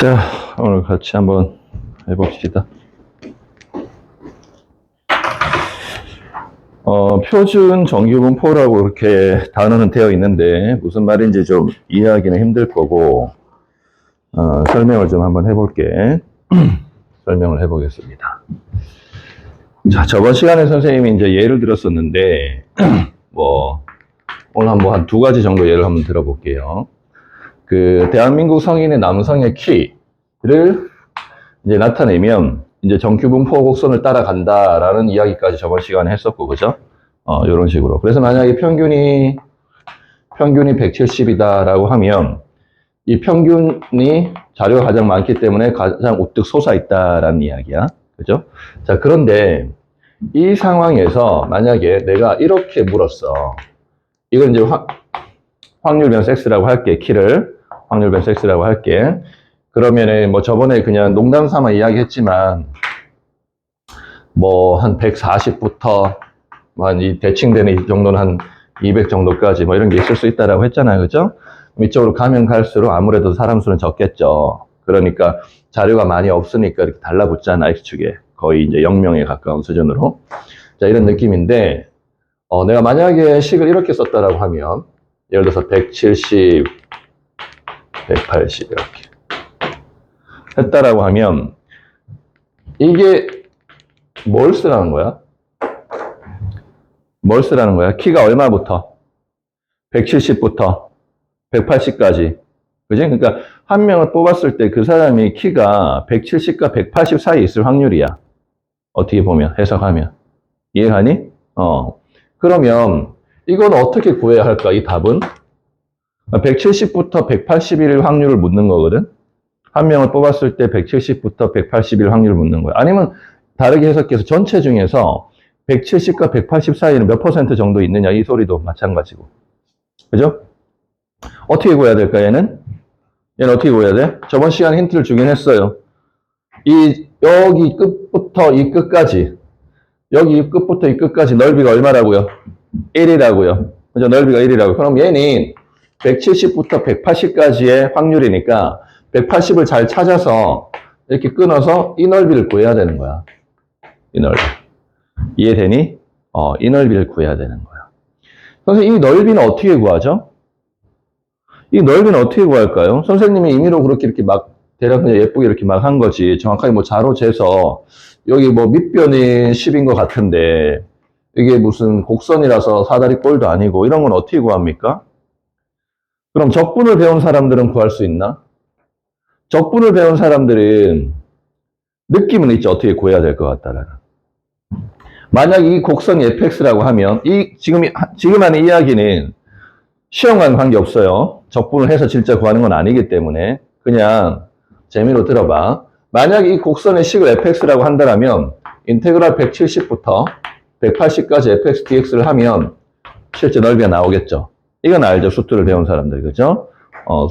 자, 오늘 같이 한번 해봅시다. 표준 정규분포라고 이렇게 단어는 되어 있는데 무슨 말인지 좀 이해하기는 힘들 거고 설명을 좀 한번 해볼게. 설명을 해보겠습니다. 자, 저번 시간에 선생님이 이제 예를 들었었는데 오늘 한번 한 두 가지 정도 예를 한번 들어볼게요. 그 대한민국 성인의 남성의 키를 이제 나타내면 이제 정규분포 곡선을 따라간다라는 이야기까지 저번 시간에 했었고, 그죠? 이런 식으로. 그래서 만약에 평균이 170이다라고 하면 이 평균이 자료가 가장 많기 때문에 가장 우뚝 솟아 있다라는 이야기야. 그죠? 자, 그런데 이 상황에서 만약에 내가 이렇게 물었어. 이건 이제 확률변 X라고 할게. 키를 확률변 X라고 할게. 그러면은 뭐 저번에 그냥 농담 삼아 이야기했지만 뭐 한 140부터 한 이 대칭되는 이 정도는 한 200 정도까지 뭐 이런 게 있을 수 있다라고 했잖아요. 그죠? 이쪽으로 가면 갈수록 아무래도 사람 수는 적겠죠. 그러니까 자료가 많이 없으니까 이렇게 달라붙잖아. X축에. 거의 이제 0명에 가까운 수준으로. 자, 이런 느낌인데 내가 만약에 식을 이렇게 썼다라고 하면 예를 들어서 170, 180 이렇게 했다라고 하면 이게 뭘 쓰라는 거야? 뭘 쓰라는 거야? 키가 얼마부터? 170부터 180까지. 그지? 그러니까 한 명을 뽑았을 때 그 사람이 키가 170과 180 사이에 있을 확률이야. 어떻게 보면, 해석하면. 이해가니? 그러면 이건 어떻게 구해야 할까? 이 답은? 170부터 180일 확률을 묻는 거거든? 한 명을 뽑았을 때 170부터 180일 확률을 묻는 거야. 아니면 다르게 해석해서 전체 중에서 170과 180 사이에는 몇 퍼센트 정도 있느냐, 이 소리도 마찬가지고. 그죠? 어떻게 구해야 될까, 얘는? 얘는 어떻게 구해야 돼? 저번 시간에 힌트를 주긴 했어요. 여기 끝부터 이 끝까지, 여기 끝부터 이 끝까지 넓이가 얼마라고요? 1이라고요. 그죠? 넓이가 1이라고. 그럼 얘는 170부터 180까지의 확률이니까 180을 잘 찾아서 이렇게 끊어서 이 넓이를 구해야 되는 거야. 이 넓이. 이해되니? 이 넓이를 구해야 되는 거야. 선생님, 이 넓이는 어떻게 구하죠? 이 넓이는 어떻게 구할까요? 선생님이 임의로 그렇게 이렇게 막 대략 그냥 예쁘게 이렇게 막 한 거지. 정확하게 뭐 자로 재서 여기 뭐 밑변이 10인 것 같은데 이게 무슨 곡선이라서 사다리 꼴도 아니고 이런 건 어떻게 구합니까? 그럼 적분을 배운 사람들은 구할 수 있나? 적분을 배운 사람들은 느낌은 있죠. 어떻게 구해야 될 것 같다라는. 만약 이 곡선이 fx라고 하면 지금 하는 이야기는 시험과는 관계없어요. 적분을 해서 진짜 구하는 건 아니기 때문에 그냥 재미로 들어봐. 만약 이 곡선의 식을 fx라고 한다면 인테그랄 170부터 180까지 fx dx를 하면 실제 넓이가 나오겠죠. 이건 알죠. 수투를 배운 사람들, 그죠?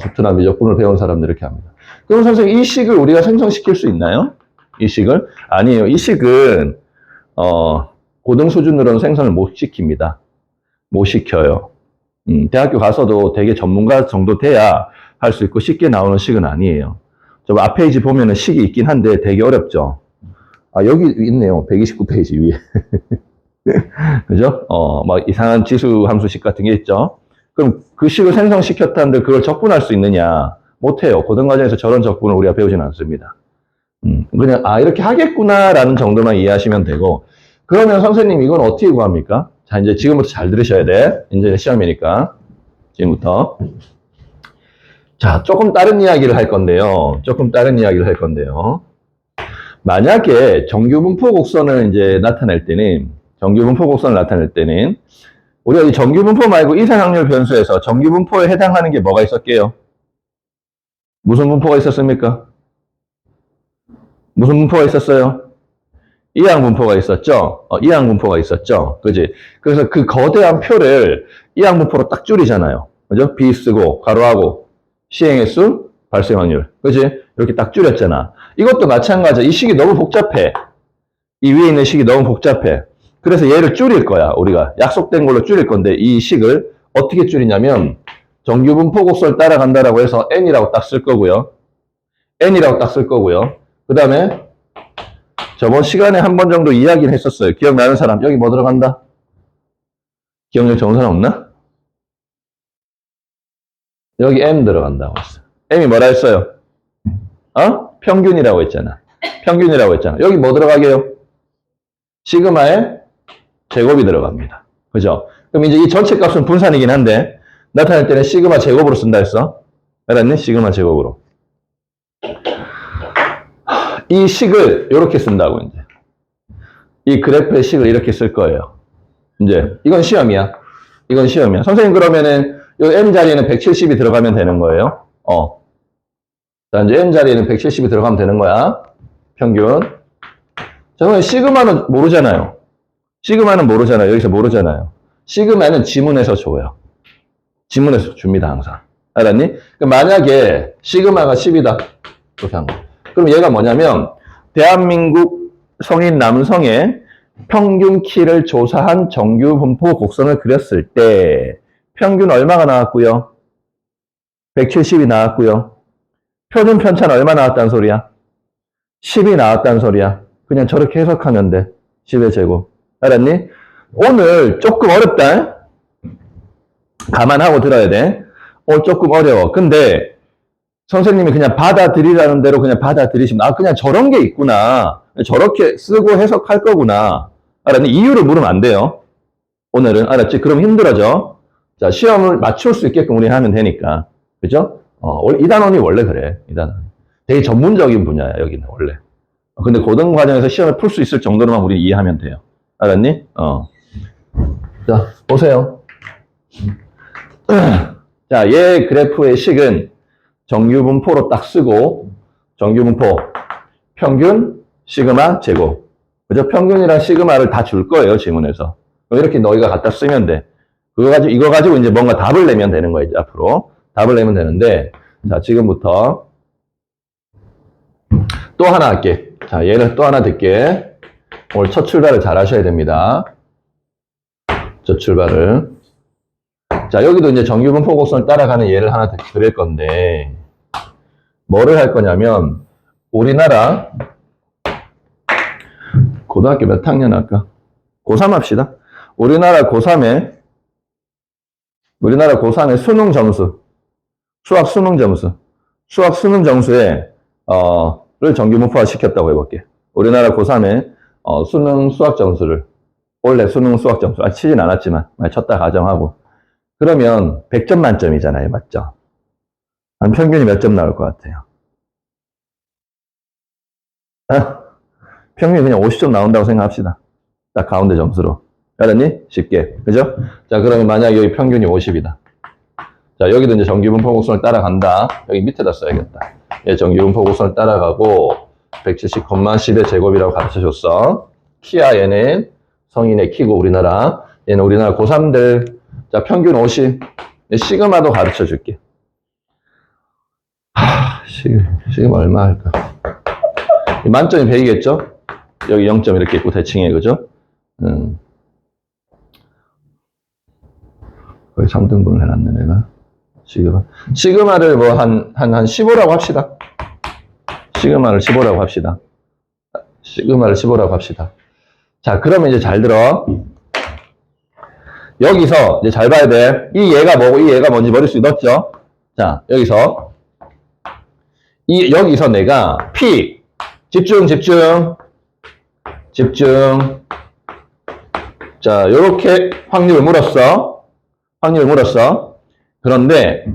수투나 미적분을 배운 사람들 이렇게 합니다. 그럼 선생님, 이 식을 우리가 생성시킬 수 있나요? 이 식을? 아니에요. 이 식은 고등 수준으로는 생성을 못 시킵니다. 못 시켜요. 대학교 가서도 되게 전문가 정도 돼야 할 수 있고 쉽게 나오는 식은 아니에요. 저 앞 페이지 보면은 식이 있긴 한데 되게 어렵죠. 여기 있네요. 129페이지 위에. 그죠? 막 이상한 지수 함수식 같은 게 있죠. 그럼 그 식을 생성시켰다는데 그걸 적분할 수 있느냐? 못해요. 고등과정에서 저런 적분을 우리가 배우지는 않습니다. 그냥 이렇게 하겠구나라는 정도만 이해하시면 되고. 그러면 선생님, 이건 어떻게 구합니까? 자, 이제 지금부터 잘 들으셔야 돼. 이제 시험이니까. 지금부터. 자, 조금 다른 이야기를 할 건데요. 만약에 정규분포 곡선을 이제 나타낼 때는, 우리가 이 정규분포 말고 이상확률 변수에서 정규분포에 해당하는 게 뭐가 있었게요? 무슨 분포가 있었습니까? 무슨 분포가 있었어요? 이항분포가 있었죠? 이항분포가 있었죠? 그지? 그래서 그 거대한 표를 이항분포로 딱 줄이잖아요. 그죠? B 쓰고, 가로하고, 시행횟수, 발생확률. 그지? 이렇게 딱 줄였잖아. 이것도 마찬가지야. 이 식이 너무 복잡해. 이 위에 있는 식이 너무 복잡해. 그래서 얘를 줄일 거야, 우리가. 약속된 걸로 줄일 건데, 이 식을 어떻게 줄이냐면, 정규분포 곡선을 따라간다라고 해서 n이라고 딱 쓸 거고요. n이라고 딱 쓸 거고요. 그 다음에 저번 시간에 한 번 정도 이야기를 했었어요. 기억나는 사람? 여기 뭐 들어간다? 기억력 좋은 사람 없나? 여기 m 들어간다고 했어. m이 뭐라 했어요? 평균이라고 했잖아. 평균이라고 했잖아. 여기 뭐 들어가게요? 시그마의 제곱이 들어갑니다. 그죠? 그럼 이제 이 전체 값은 분산이긴 한데, 나타낼 때는 시그마 제곱으로 쓴다 했어. 알았니? 시그마 제곱으로. 이 식을 이렇게 쓴다고, 이제. 이 그래프의 식을 이렇게 쓸 거예요. 이제, 이건 시험이야. 이건 시험이야. 선생님, 그러면은, 요 m 자리에는 170이 들어가면 되는 거예요. 자, 이제 m 자리에는 170이 들어가면 되는 거야. 평균. 자, 그러면 시그마는 모르잖아요. 시그마는 모르잖아요. 여기서 모르잖아요. 시그마는 지문에서 줘요. 지문에서 줍니다, 항상. 알았니? 만약에 시그마가 10이다. 이렇게 한 거. 그럼 얘가 뭐냐면, 대한민국 성인 남성의 평균 키를 조사한 정규 분포 곡선을 그렸을 때, 평균 얼마가 나왔고요? 170이 나왔고요. 표준 편차는 얼마 나왔다는 소리야? 10이 나왔다는 소리야. 그냥 저렇게 해석하면 돼. 10의 제곱. 알았니? 오늘 조금 어렵다. 감안하고 들어야 돼. 오늘 조금 어려워. 근데 선생님이 그냥 받아들이라는 대로 그냥 받아들이시면 그냥 저런 게 있구나. 저렇게 쓰고 해석할 거구나. 알았니? 이유를 물으면 안 돼요. 오늘은. 알았지? 그럼 힘들어져. 자, 시험을 맞출 수 있게끔 우리 하면 되니까. 그죠? 이 단원이 원래 그래. 이 단원. 되게 전문적인 분야야, 여기는 원래. 근데 고등 과정에서 시험을 풀 수 있을 정도로만 우리 이해하면 돼요. 알았니? 자, 보세요. 자, 얘 그래프의 식은 정규분포로 딱 쓰고, 정규분포, 평균, 시그마, 제곱. 그죠? 평균이랑 시그마를 다 줄 거예요, 지문에서. 이렇게 너희가 갖다 쓰면 돼. 이거 가지고 이제 뭔가 답을 내면 되는 거야, 이제 앞으로. 답을 내면 되는데, 자, 지금부터 또 하나 할게. 자, 얘를 또 하나 듣게. 오늘 첫 출발을 잘 하셔야 됩니다. 첫 출발을. 자, 여기도 이제 정규분포 곡선을 따라가는 예를 하나 드릴 건데, 뭐를 할 거냐면, 우리나라, 고등학교 몇 학년 할까? 고3 합시다. 우리나라 고3의 수능 점수, 수학 수능 점수에, 를 정규분포화 시켰다고 해볼게. 우리나라 고3의, 수학 점수를, 원래 수능 수학 점수, 치진 않았지만, 쳤다 가정하고. 그러면 100점 만점이잖아요. 맞죠? 한 평균이 몇 점 나올 것 같아요? 평균이 그냥 50점 나온다고 생각합시다. 딱 가운데 점수로. 알았니? 쉽게. 그죠? 자, 그러면 만약에 여기 평균이 50이다. 자, 여기도 이제 정규분포 곡선을 따라간다. 여기 밑에다 써야겠다. 얘 정규분포 곡선을 따라가고 170, 10의 제곱이라고 가르쳐 줬어. 키야 얘는 성인의 키고 우리나라. 얘는 우리나라 고3들. 자, 평균 50. 시그마도 가르쳐 줄게. 시그마 얼마 할까? 만점이 100이겠죠? 여기 0점 이렇게 있고 대칭해, 그죠? 거의 3등분을 해놨네, 내가. 시그마를 뭐 한 15라고 합시다. 시그마를 15라고 합시다. 시그마를 15라고 합시다. 자, 그러면 이제 잘 들어. 여기서 이제 잘 봐야 돼. 이 얘가 뭐고 이 얘가 뭔지 머릿속에 넣었죠? 자, 여기서 내가 P 집중. 자, 요렇게 확률을 물었어. 그런데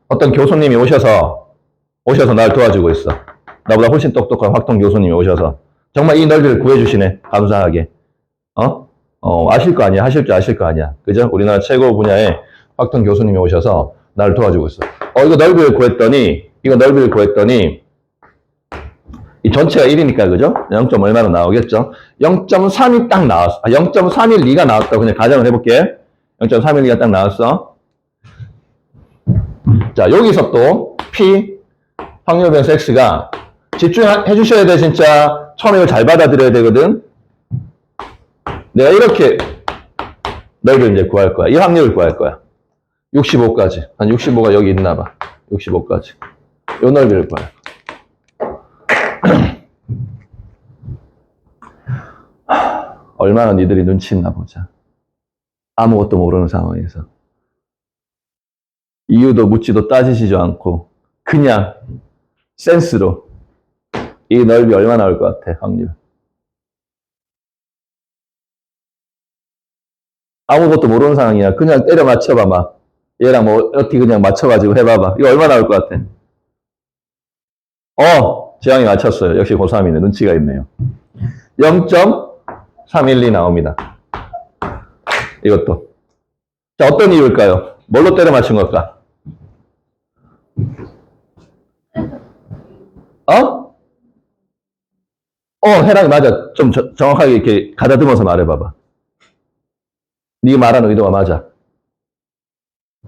어떤 교수님이 오셔서 날 도와주고 있어. 나보다 훨씬 똑똑한 확통 교수님이 오셔서 정말 이 넓이를 구해주시네. 감사하게. 아실 거 아니야. 하실 줄 아실 거 아니야. 그죠? 우리나라 최고 분야의 확통 교수님이 오셔서 나를 도와주고 있어. 이거 넓이를 구했더니 이 전체가 1이니까, 그죠? 0. 얼마로 나오겠죠? 0.3이 딱 나왔어. 0.312가 나왔다고 그냥 가정을 해볼게. 0.312가 딱 나왔어. 자, 여기서 또 P 확률 변수 X가 집중해 주셔야 돼, 진짜. 처음에 이걸 잘 받아들여야 되거든. 내가 이렇게 넓이를 이제 구할 거야. 이 확률을 구할 거야. 65까지. 한 65가 여기 있나 봐. 65까지. 요 넓이를 구할 거야. 얼마나 니들이 눈치 있나 보자. 아무것도 모르는 상황에서. 이유도 묻지도 따지지도 않고 그냥 센스로 이 넓이 얼마 나올 것 같아, 확률? 아무것도 모르는 상황이야. 그냥 때려 맞춰봐, 막. 얘랑 뭐 어떻게 그냥 맞춰가지고 해봐봐. 이거 얼마 나올 것 같아? 재영이 맞췄어요. 역시 고3이네. 눈치가 있네요. 0.312 나옵니다. 이것도. 자, 어떤 이유일까요? 뭘로 때려 맞춘 걸까? 해랑이 맞아. 좀 정확하게 이렇게 가다듬어서 말해봐봐. 네가 말하는 의도가 맞아.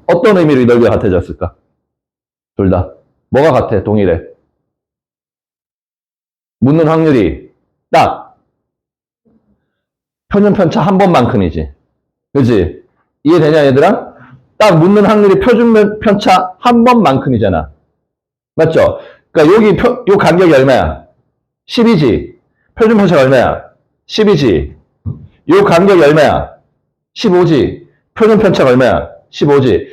어떤 의미로 이 넓이가 같아졌을까? 둘 다. 뭐가 같아? 동일해. 묻는 확률이 딱 표준 편차 한 번만큼이지. 그지? 이해되냐, 얘들아? 딱 묻는 확률이 표준 편차 한 번만큼이잖아. 맞죠? 그러니까 여기 요 간격이 얼마야? 10이지. 표준 편차가 얼마야? 10이지. 요 간격이 얼마야? 15지. 표준 편차가 얼마야? 15지.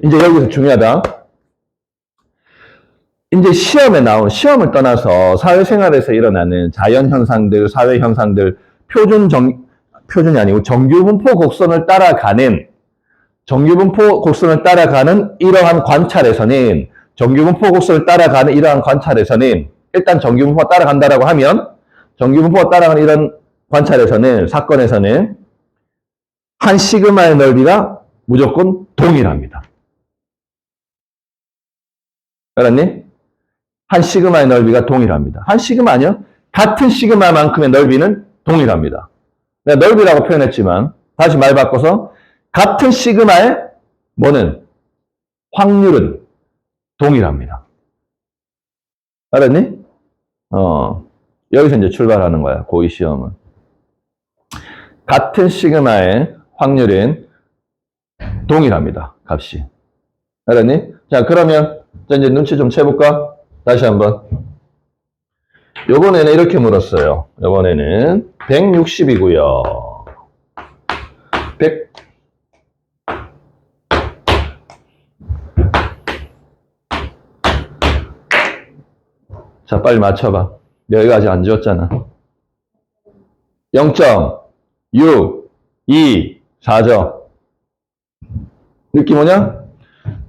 이제 여기서 중요하다. 이제 시험을 떠나서 사회생활에서 일어나는 자연 현상들, 사회 현상들, 표준이 아니고 정규분포 곡선을 따라가는 이러한 관찰에서는, 일단 정규분포가 따라간다라고 하면, 정규분포가 따라가는 이런 관찰에서는, 사건에서는, 한 시그마의 넓이가 무조건 동일합니다. 알았니? 한 시그마의 넓이가 동일합니다. 한 시그마 아니요? 같은 시그마만큼의 넓이는 동일합니다. 내가 넓이라고 표현했지만, 다시 말 바꿔서, 같은 시그마의 확률은 동일합니다. 알았니? 여기서 이제 출발하는 거야, 고2 시험은. 같은 시그마의 확률은 동일합니다, 값이. 알았니? 자, 그러면, 이제 눈치 좀 채볼까? 다시 한번. 요번에는 이렇게 물었어요. 요번에는 160이고요. 100. 자, 빨리 맞춰봐. 여기가 아직 안 지웠잖아. 0.624죠. 느낌 오냐?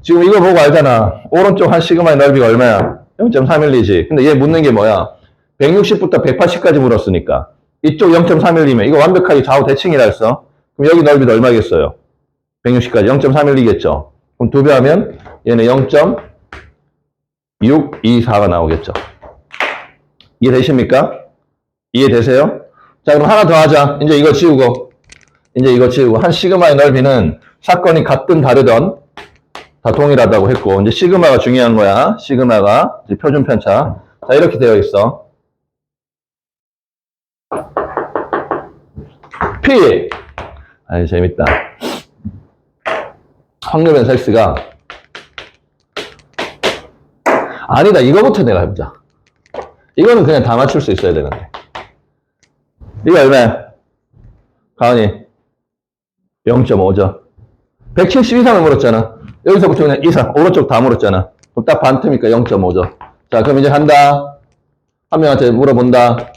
지금 이거 보고 알잖아. 오른쪽 한 시그마의 넓이가 얼마야? 0.312지. 근데 얘 묻는 게 뭐야? 160부터 180까지 물었으니까. 이쪽 0.312면 이거 완벽하게 좌우 대칭이라 했어. 그럼 여기 넓이도 얼마겠어요? 160까지 0.312겠죠. 그럼 2배 하면 얘는 0.624가 나오겠죠. 이해되십니까? 이해되세요? 자, 그럼 하나 더 하자. 이제 이거 지우고. 한 시그마의 넓이는 사건이 같든 다르든 다 동일하다고 했고, 이제 시그마가 중요한 거야. 시그마가 이제 표준 편차. 자, 이렇게 되어 있어. P. 재밌다. 확률 변수 X가 아니다. 이거부터 내가 해보자. 이거는 그냥 다 맞출 수 있어야 되는데. 이거 얼마야? 가은이 0.5죠. 170 이상을 물었잖아. 여기서부터 그냥 이상, 오른쪽 다 물었잖아. 그럼 딱 반틈이니까 0.5죠. 자, 그럼 이제 한다. 한 명한테 물어본다.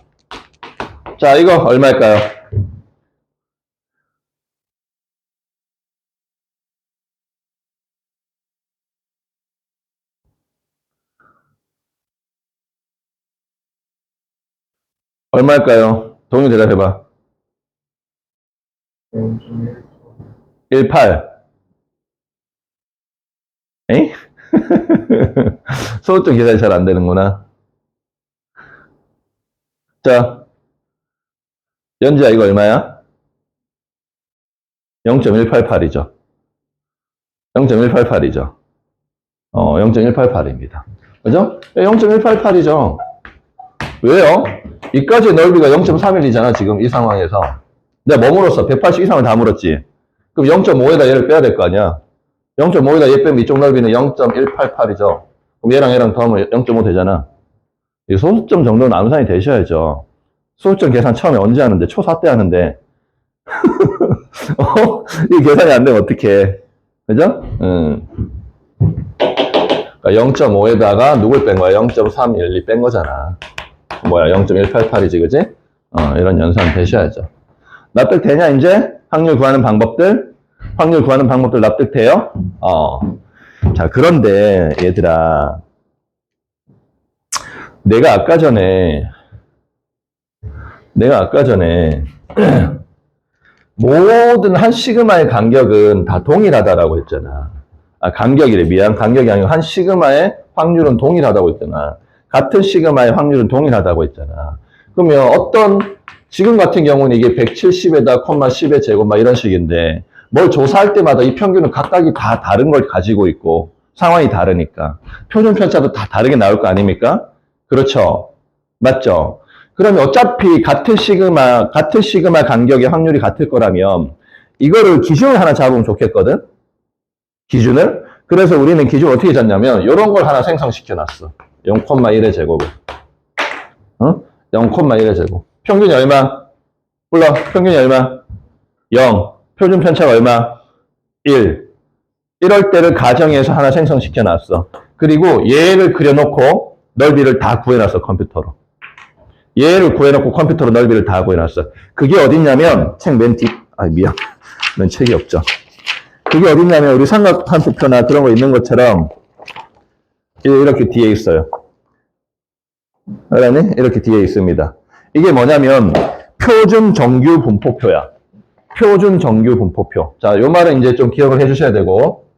자, 이거 얼마일까요? 얼마일까요? 동의 대답해봐. 18. 에이? 소수점 계산이 잘 안 되는구나. 자, 연지야, 이거 얼마야? 0.188이죠. 0.188이죠. 0.188입니다. 그죠? 0.188이죠. 왜요? 이까지의 넓이가 0.31이잖아, 지금 이 상황에서. 내가 뭐 물었어? 180 이상을 다 물었지. 그럼 0.5에다 얘를 빼야 될 거 아니야. 0.5에다 얘 빼면 이쪽 넓이는 0.188이죠. 그럼 얘랑 더하면 0.5 되잖아. 이 소수점 정도는 암산이 되셔야죠. 소수점 계산 처음에 언제 하는데? 초4 때 하는데. 이 계산이 안 되면 어떡해. 그죠? 그러니까 0.5에다가 누굴 뺀 거야? 0.312 뺀 거잖아. 뭐야? 0.188이지, 그지? 이런 연산 되셔야죠. 납득되냐, 이제? 확률 구하는 방법들? 확률 구하는 방법들 납득돼요? 자, 그런데, 얘들아. 내가 아까 전에, 모든 한 시그마의 간격은 다 동일하다라고 했잖아. 간격이래. 미안. 간격이 아니고 한 시그마의 확률은 동일하다고 했잖아. 같은 시그마의 확률은 동일하다고 했잖아. 그러면 지금 같은 경우는 이게 170에다 콤마 10의 제곱 막 이런 식인데, 뭘 조사할 때마다 이 평균은 각각이 다 다른 걸 가지고 있고, 상황이 다르니까. 표준 편차도 다 다르게 나올 거 아닙니까? 그렇죠. 맞죠? 그러면 어차피 같은 시그마 간격의 확률이 같을 거라면, 이거를 기준을 하나 잡으면 좋겠거든? 기준을? 그래서 우리는 기준을 어떻게 잡냐면, 요런 걸 하나 생성시켜 놨어. 0,1의 제곱을. 0,1의 제곱. 평균이 얼마? 몰라. 평균이 얼마? 0. 표준 편차가 얼마? 1. 이럴 때를 가정에서 하나 생성시켜 놨어. 그리고 얘를 그려놓고 넓이를 다 구해놨어, 컴퓨터로. 얘를 구해놓고 컴퓨터로 넓이를 다 구해놨어. 그게 어딨냐면, 책 맨 뒤, 미안. 넌 책이 없죠. 그게 어딨냐면, 우리 삼각함수표나 그런 거 있는 것처럼, 이렇게 뒤에 있어요. 알았니? 이렇게 뒤에 있습니다. 이게 뭐냐면, 표준 정규 분포표야. 표준 정규 분포표. 자, 요 말은 이제 좀 기억을 해 주셔야 되고.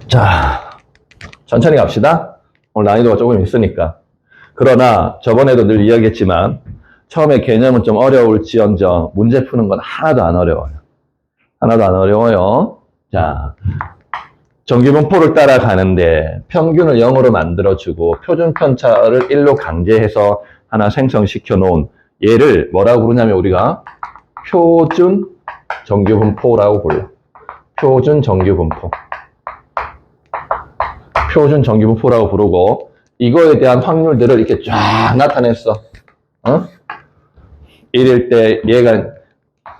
자, 천천히 갑시다. 오늘 난이도가 조금 있으니까. 그러나, 저번에도 늘 이야기했지만, 처음에 개념은 좀 어려울지언정, 문제 푸는 건 하나도 안 어려워요. 하나도 안 어려워요. 자, 정규 분포를 따라가는데, 평균을 0으로 만들어주고, 표준 편차를 1로 강제해서 하나 생성시켜 놓은 얘를 뭐라고 부르냐면, 우리가 표준 정규 분포라고 불러. 표준 정규 분포. 표준 정규 분포라고 부르고, 이거에 대한 확률들을 이렇게 쫙 나타냈어. 1일 때 얘가,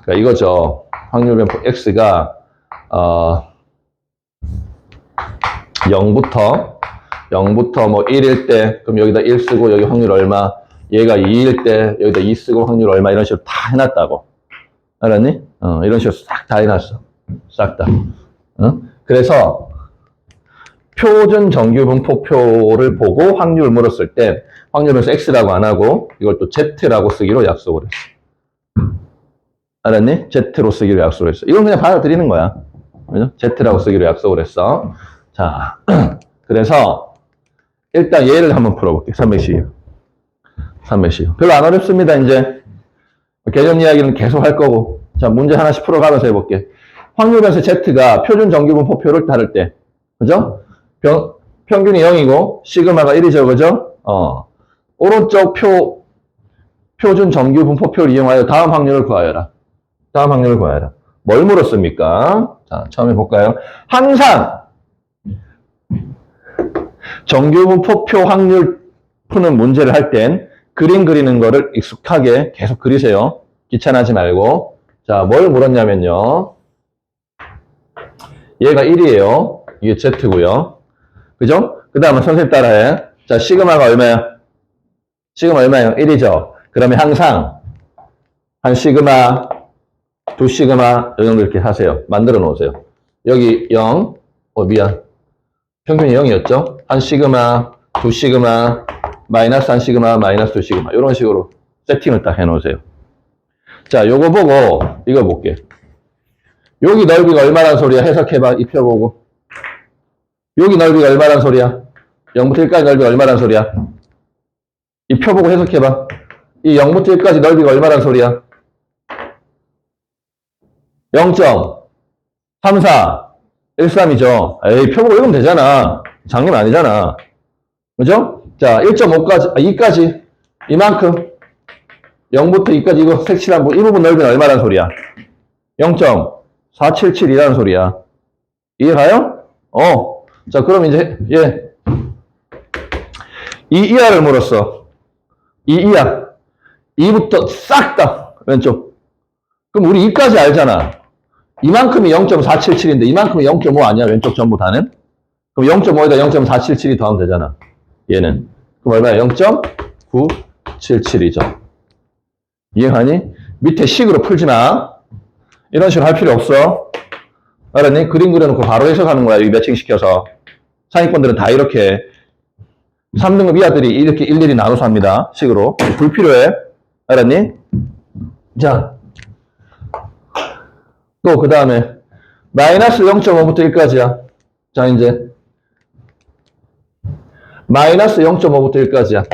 그러니까 이거죠. 확률 분포 x가 0부터 뭐 1일 때, 그럼 여기다 1 쓰고 여기 확률 얼마, 얘가 2일 때 여기다 2 쓰고 확률 얼마, 이런 식으로 다 해놨다고. 알았니? 이런 식으로 싹 다 해놨어. 싹 다. 그래서 표준 정규 분포표를 보고 확률을 물었을 때, 확률을 x라고 안 하고 이걸 또 z라고 쓰기로 약속을 했어. 알았니? z로 쓰기로 약속을 했어. 이건 그냥 받아들이는 거야. 그죠? z라고 쓰기로 약속을 했어. 자, 그래서 일단 얘를 한번 풀어볼게. 312. 별로 안 어렵습니다, 이제. 개념 이야기는 계속 할 거고. 자, 문제 하나씩 풀어가면서 해볼게. 확률 변수 z가 표준 정규 분포표를 따를 때, 그죠? 평균이 0이고 시그마가 1이죠, 그죠? 오른쪽 표준 정규 분포표를 이용하여 다음 확률을 구하여라. 다음 확률을 구하여라. 뭘 물었습니까? 자, 처음 해볼까요? 항상 정규 분포표 확률 푸는 문제를 할 땐 그림 그리는 거를 익숙하게 계속 그리세요. 귀찮아하지 말고. 자, 뭘 물었냐면요. 얘가 1이에요. 이게 z고요. 그죠? 그 다음에 선생님 따라해. 자, 시그마가 얼마야? 시그마 얼마예요? 1이죠. 그러면 항상 한 시그마, 두 시그마 이 정도 이렇게 하세요. 만들어 놓으세요. 여기 0, 미안. 평균이 0이었죠? 한 시그마, 두 시그마, 마이너스 한 시그마, 마이너스 두 시그마 이런 식으로 세팅을 딱 해놓으세요. 자, 요거 보고 이거 볼게. 여기 넓이가 얼마란 소리야? 해석해봐. 입혀보고. 여기 넓이가 얼마란 소리야? 0부터 1까지 넓이가 얼마란 소리야? 입혀보고 해석해봐. 이 0부터 1까지 넓이가 얼마란 소리야? 0.34, 13이죠. 에이, 펴보고 읽으면 되잖아. 장님 아니잖아. 그죠? 자, 1.5까지, 2까지. 이만큼. 0부터 2까지 이거 색칠한 이 부분 넓이는 얼마란 소리야? 0.477이라는 소리야. 이해가요? 자, 그럼 이제, 이 이하를 물었어. 이 이하. 이부터 싹 다, 왼쪽. 그럼 우리 이까지 알잖아. 이만큼이 0.477인데 이만큼이 0.5 아니야? 왼쪽 전부 다는? 그럼 0.5에다 0.477이 더하면 되잖아. 얘는. 그럼 얼마야? 0.977이죠. 이해하니? 밑에 식으로 풀지 마. 이런 식으로 할 필요 없어. 알았니? 그림 그려놓고 바로 해석하는 거야. 여기 매칭시켜서. 상위권들은 다 이렇게 3등급 이하들이 이렇게 일일이 나눠서 합니다. 식으로. 불필요해. 알았니? 자. 또 그 다음에 마이너스 0.5부터 1까지야. 자, 이제 마이너스 0.5부터 1까지야.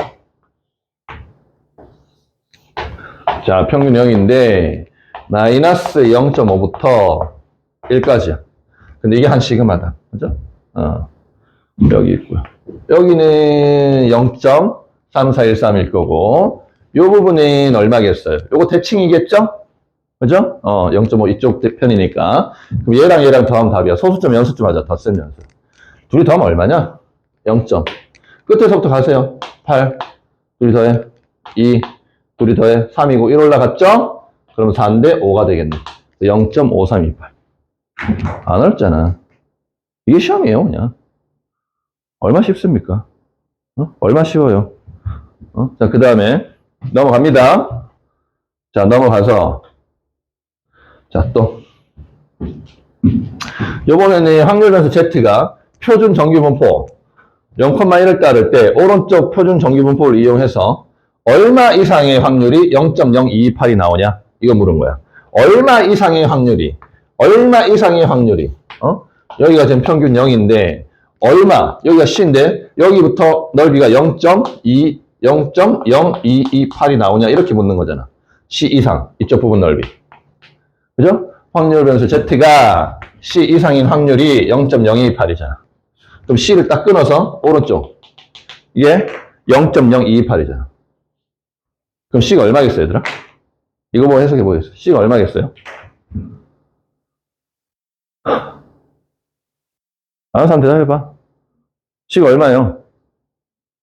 자, 평균 0인데 마이너스 0.5부터 1까지야. 근데 이게 한 시그마다. 그죠? 여기 있고요. 여기는 0.3413일 거고 이 부분은 얼마겠어요? 요거 대칭이겠죠? 그죠? 0.5 이쪽 편이니까. 그럼 얘랑 더하면 답이야. 소수점, 연수점 하자. 덧셈 연수. 둘이 더하면 얼마냐? 0. 끝에서부터 가세요. 8. 둘이 더해. 2. 둘이 더해. 3이고 1 올라갔죠? 그럼 4인데 5가 되겠네. 0.5328. 안 어렵잖아. 이게 시험이에요, 그냥. 얼마 쉽습니까? 얼마 쉬워요? 자, 그 다음에 넘어갑니다. 자, 넘어가서 자, 또 요번에는 확률 변수 Z가 표준 정규분포 0,1을 따를 때 오른쪽 표준 정규분포를 이용해서 얼마 이상의 확률이 0.0228이 나오냐? 이거 물은 거야. 얼마 이상의 확률이 여기가 지금 평균 0인데 얼마? 여기가 C인데 여기부터 넓이가 0.0228이 나오냐? 이렇게 묻는 거잖아. C 이상, 이쪽 부분 넓이. 그죠? 확률 변수 Z가 C 이상인 확률이 0.028이잖아. 그럼 C를 딱 끊어서 오른쪽. 이게 0.028이잖아. 그럼 C가 얼마겠어요, 얘들아? 이거 보고 해석해 보겠어. C가 얼마겠어요? 아는 사람 대답해봐. C가 얼마예요?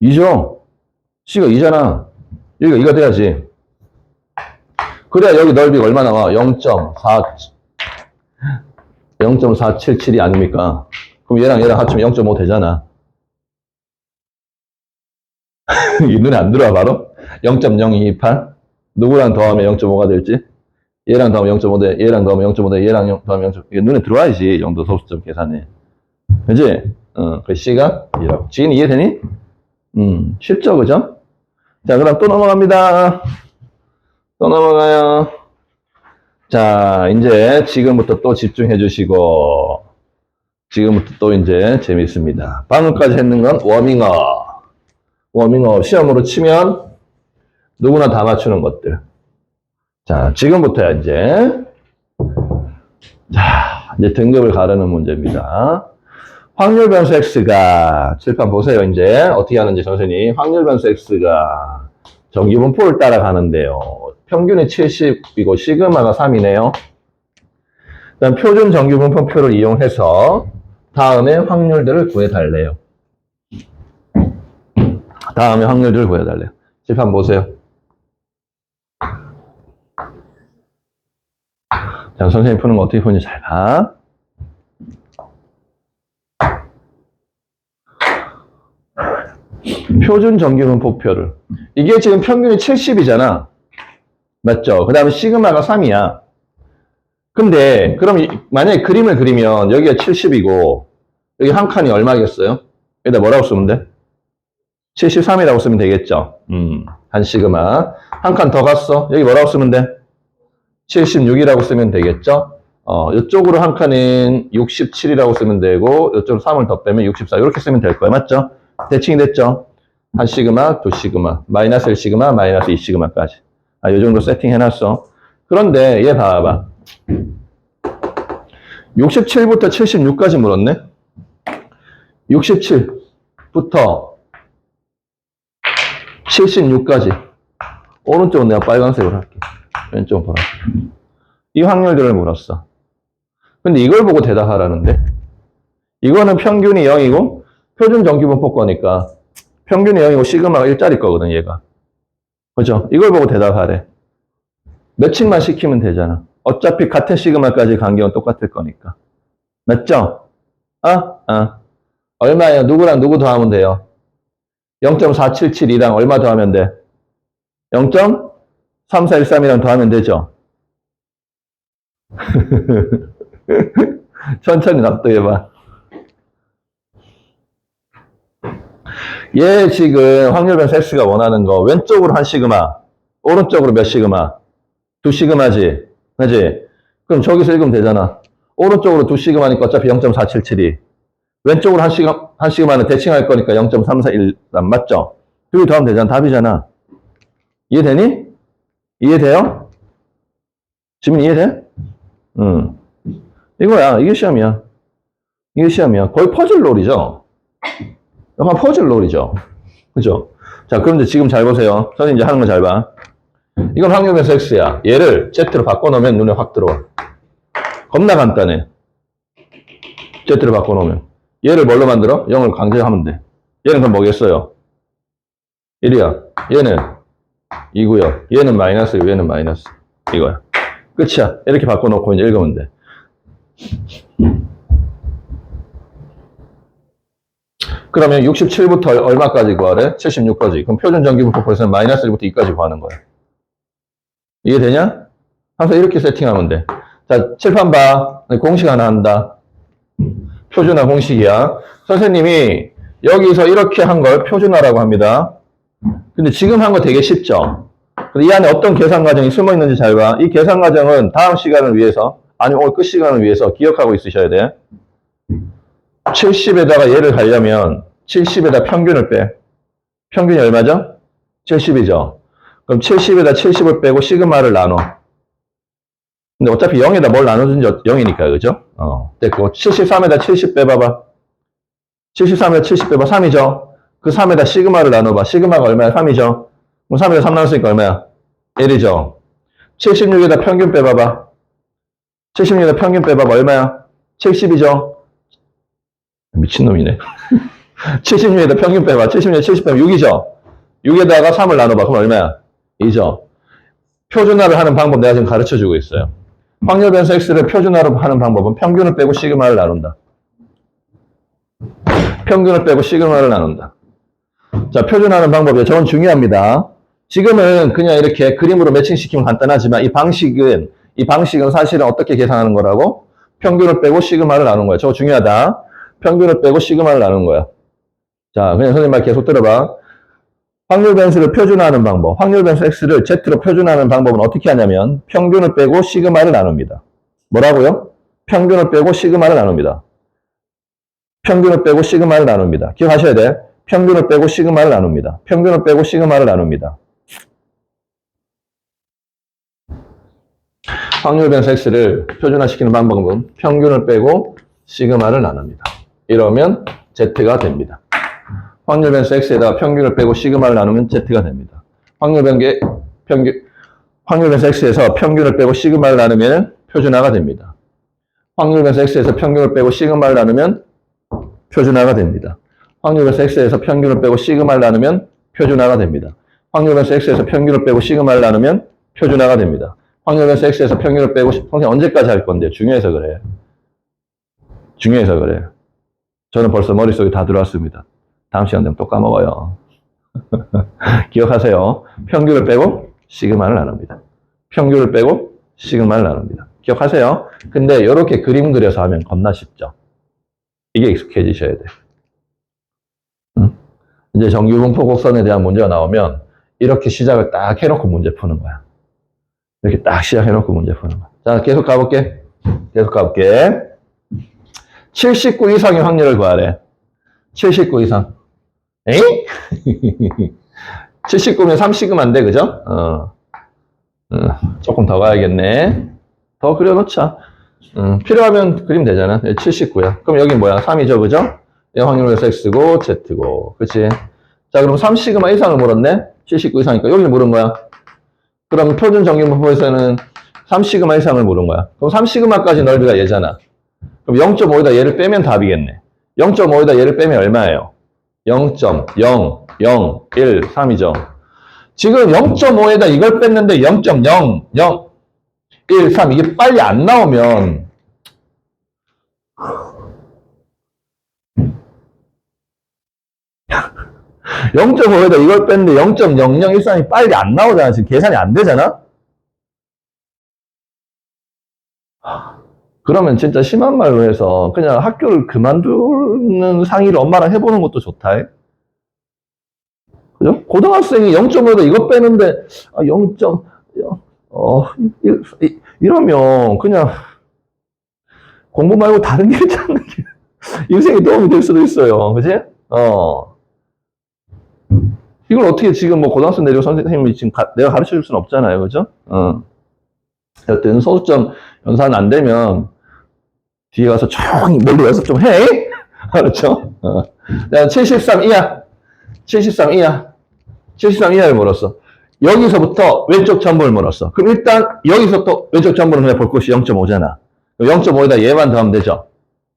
2죠? C가 2잖아. 여기가 2가 돼야지. 그래야 여기 넓이가 얼마 나와? 0.477이 아닙니까? 그럼 얘랑 합치면 0.5 되잖아. 이 눈에 안 들어와, 바로? 0.028? 누구랑 더하면 0.5가 될지? 얘랑 더하면 0.5 돼, 얘랑 더하면 0.5 돼, 얘랑 더하면 0.5. 이게 눈에 들어와야지, 영도 소수점 계산에. 그지? 그 C가 2라고. 지금 이해되니? 쉽죠, 그죠? 자, 그럼 또 넘어갑니다. 또 넘어가요. 자, 이제 지금부터 또 집중해 주시고, 지금부터 또 이제 재밌습니다. 방금까지 했는 건 워밍업. 워밍업. 시험으로 치면 누구나 다 맞추는 것들. 자, 지금부터야, 이제. 자, 이제 등급을 가르는 문제입니다. 확률 변수 X가, 칠판 보세요, 이제. 어떻게 하는지 선생님. 확률 변수 X가 정기분포를 따라가는데요. 평균이 70이고, 시그마가 3이네요. 그다음 표준 정규분포표를 이용해서 다음에 확률들을 구해달래요. 칠판 보세요. 자, 선생님 푸는 거 어떻게 푸는지 잘 봐. 표준 정규분포표를. 이게 지금 평균이 70이잖아. 맞죠? 그 다음에 시그마가 3이야. 근데, 그럼, 만약에 그림을 그리면, 여기가 70이고, 여기 한 칸이 얼마겠어요? 여기다 뭐라고 쓰면 돼? 73이라고 쓰면 되겠죠? 한 시그마. 한 칸 더 갔어? 여기 뭐라고 쓰면 돼? 76이라고 쓰면 되겠죠? 이쪽으로 한 칸은 67이라고 쓰면 되고, 이쪽으로 3을 더 빼면 64. 이렇게 쓰면 될 거예요. 맞죠? 대칭이 됐죠? 한 시그마, 두 시그마, 마이너스 1 시그마, 마이너스 2 시그마까지. 이 정도 세팅해놨어. 그런데 얘 봐봐. 67부터 76까지 물었네? 67부터 76까지. 오른쪽은 내가 빨간색으로 할게. 왼쪽은 보라색. 이 확률들을 물었어. 근데 이걸 보고 대답하라는데? 이거는 평균이 0이고 표준 정규분포 거니까 평균이 0이고 시그마가 1짜리 거거든, 얘가. 그죠? 이걸 보고 대답하래. 매칭만 시키면 되잖아. 어차피 같은 시그마까지 간격은 똑같을 거니까. 맞죠? 얼마예요? 누구랑 누구 더하면 돼요? 0.4772랑 얼마 더하면 돼? 0.3413이랑 더하면 되죠? 천천히 납득해봐. 얘 지금 확률 변수 X가 원하는 거 왼쪽으로 한 시그마, 오른쪽으로 몇 시그마? 2시그마지. 그지? 그럼 저기서 읽으면 되잖아. 오른쪽으로 2시그마니까 어차피 0.477이. 왼쪽으로 한 시그마는 대칭할 거니까 0.341란 맞죠? 둘이 더하면 되잖아. 답이잖아. 이해되니? 이해돼요? 지금 이해돼? 이거야. 이게 시험이야. 이게 시험이야. 거의 퍼즐놀이죠? 약간 퍼즐놀이죠? 그죠? 자, 그럼 이제 지금 잘 보세요. 선생님 이제 하는 거 잘 봐. 이건 확률 변수 X야. 얘를 Z로 바꿔놓으면 눈에 확 들어와. 겁나 간단해. Z로 바꿔놓으면. 얘를 뭘로 만들어? 0을 강제하면 돼. 얘는 그럼 뭐겠어요? 1이야. 얘는 2고요. 얘는 마이너스, 얘는 마이너스. 이거야. 끝이야. 이렇게 바꿔놓고 이제 읽으면 돼. 그러면 67부터 얼마까지 구하래? 76까지. 그럼 표준 정규분포 에서는 마이너스 1부터 2까지 구하는 거야. 이해되냐? 항상 이렇게 세팅하면 돼. 자, 칠판 봐. 공식 하나 한다. 표준화 공식이야. 선생님이 여기서 이렇게 한 걸 표준화라고 합니다. 근데 지금 한 거 되게 쉽죠? 이 안에 어떤 계산 과정이 숨어 있는지 잘 봐. 이 계산 과정은 다음 시간을 위해서, 아니면 오늘 끝 시간을 위해서 기억하고 있으셔야 돼. 70에다가 얘를 가려면 70에다 평균을 빼. 평균이 얼마죠? 70이죠. 그럼 70에다 70을 빼고 시그마를 나눠. 근데 어차피 0에다 뭘 나눠준지 0이니까, 그죠? 됐고. 73에다 70 빼봐봐. 73에다 70 빼봐. 3이죠? 그 3에다 시그마를 나눠봐. 시그마가 얼마야? 3이죠? 그럼 3에다 3 나눴으니까 얼마야? 1이죠? 76에다 평균 빼봐봐. 76에다 평균 빼봐봐. 얼마야? 70이죠? 미친놈이네. 76에다 평균 빼봐. 76에다 70 빼면 6이죠? 6에다가 3을 나눠봐. 그럼 얼마야? 2죠? 표준화를 하는 방법 내가 지금 가르쳐 주고 있어요. 확률 변수 X를 표준화로 하는 방법은 평균을 빼고 시그마를 나눈다. 평균을 빼고 시그마를 나눈다. 자, 표준화하는 방법이에요. 저건 중요합니다. 지금은 그냥 이렇게 그림으로 매칭시키면 간단하지만 이 방식은 사실은 어떻게 계산하는 거라고? 평균을 빼고 시그마를 나눈 거야. 저거 중요하다. 평균을 빼고 시그마를 나눈 거야. 자, 그냥 선생님 말 계속 들어봐. 확률 변수를 표준화하는 방법. 확률 변수 X를 Z로 표준화하는 방법은 어떻게 하냐면 평균을 빼고 시그마를 나눕니다. 뭐라고요? 평균을 빼고 시그마를 나눕니다. 평균을 빼고 시그마를 나눕니다. 기억하셔야 돼. 평균을 빼고 시그마를 나눕니다. 평균을 빼고 시그마를 나눕니다. 확률 변수 X를 표준화시키는 방법은 평균을 빼고 시그마를 나눕니다. 이러면 Z가 됩니다. 확률 변수 X에다가 평균을 빼고 시그마를 나누면 Z가 됩니다. 확률 변수 X에서 평균을 빼고 시그마를 나누면 표준화가 됩니다. 확률 변수 X에서 평균을 빼고 시그마를 나누면 표준화가 됩니다. 확률 변수 X에서 평균을 빼고 시그마를 나누면 표준화가 됩니다. 확률 변수 X에서 평균을 빼고 시그마를 나누면 표준화가 됩니다. 확률 변수 X에서 평균을 빼고 선생님 언제까지 할 건데요? 중요해서 그래. 중요해서 그래. 저는 벌써 머릿속에 다 들어왔습니다. 다음 시간 되면 또 까먹어요. 기억하세요. 평균을 빼고 시그마를 나눕니다. 평균을 빼고 시그마를 나눕니다. 기억하세요. 근데 이렇게 그림 그려서 하면 겁나 쉽죠. 이게 익숙해지셔야 돼요. 이제 정규분포 곡선에 대한 문제가 나오면 이렇게 시작을 딱 해놓고 문제 푸는 거야. 이렇게 딱 시작해놓고 문제 푸는 거야. 자, 계속 가볼게. 79 이상의 확률을 구하래. 79 이상. 에이? 79면 3시그마인데, 그죠? 조금 더 가야겠네. 더 그려놓자. 필요하면 그리면 되잖아. 79야. 그럼 여기 뭐야? 3이죠, 그죠? 이 확률에서 X고, Z고. 그치? 자, 그럼 3시그마 이상을 물었네? 79 이상이니까 여기를 물은 거야. 그럼 표준 정규분포에서는 3시그마 이상을 물은 거야. 그럼 3시그마까지 넓이가 얘잖아. 그럼 0.5에다 얘를 빼면 답이겠네. 0.5에다 얘를 빼면 얼마예요? 0.0013이죠. 지금 0.5에다 이걸 뺐는데 0.0013 이게 빨리 안 나오면 0.5에다 이걸 뺐는데 0.0013이 빨리 안 나오잖아. 지금 계산이 안 되잖아? 그러면 진짜 심한 말로 해서 그냥 학교를 그만두는 상의를 엄마랑 해보는 것도 좋다. 그죠? 고등학생이 0.5에다 이거 빼는데 0. 이러면 그냥 공부 말고 다른 길 찾는 게 인생에 도움이 될 수도 있어요. 그지? 이걸 어떻게 지금 뭐 고등학생 내리고 선생님이 지금 내가 가르쳐 줄 수는 없잖아요. 그죠? 여튼 소수점 연산 안 되면 뒤에 가서 조용히 멀리 와서 좀 해. 그렇죠? 73 이하. 73 이하. 73 이하를 물었어. 여기서부터 왼쪽 전부를 물었어. 그럼 일단 여기서 또 왼쪽 전부는 그냥 볼 곳이 0.5잖아. 0.5에다 얘만 더하면 되죠.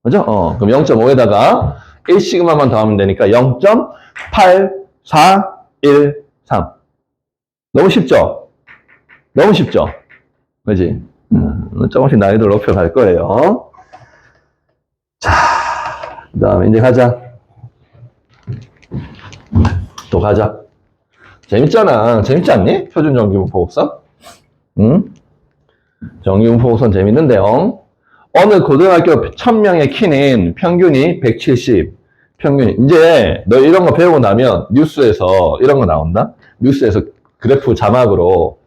그죠? 그럼 0.5에다가 1시그마만 더하면 되니까 0.8413. 너무 쉽죠? 너무 쉽죠? 그지? 조금씩 난이도를 높여갈 거예요. 자, 그 다음에 이제 가자. 또 가자. 재밌잖아. 재밌지 않니? 표준 정기분포곡선? 응? 정기분포곡선 재밌는데요. 어느 고등학교 1000명의 키는 평균이 170. 평균이. 이제 너 이런 거 배우고 나면 뉴스에서 이런 거 나온다? 뉴스에서 그래프 자막으로,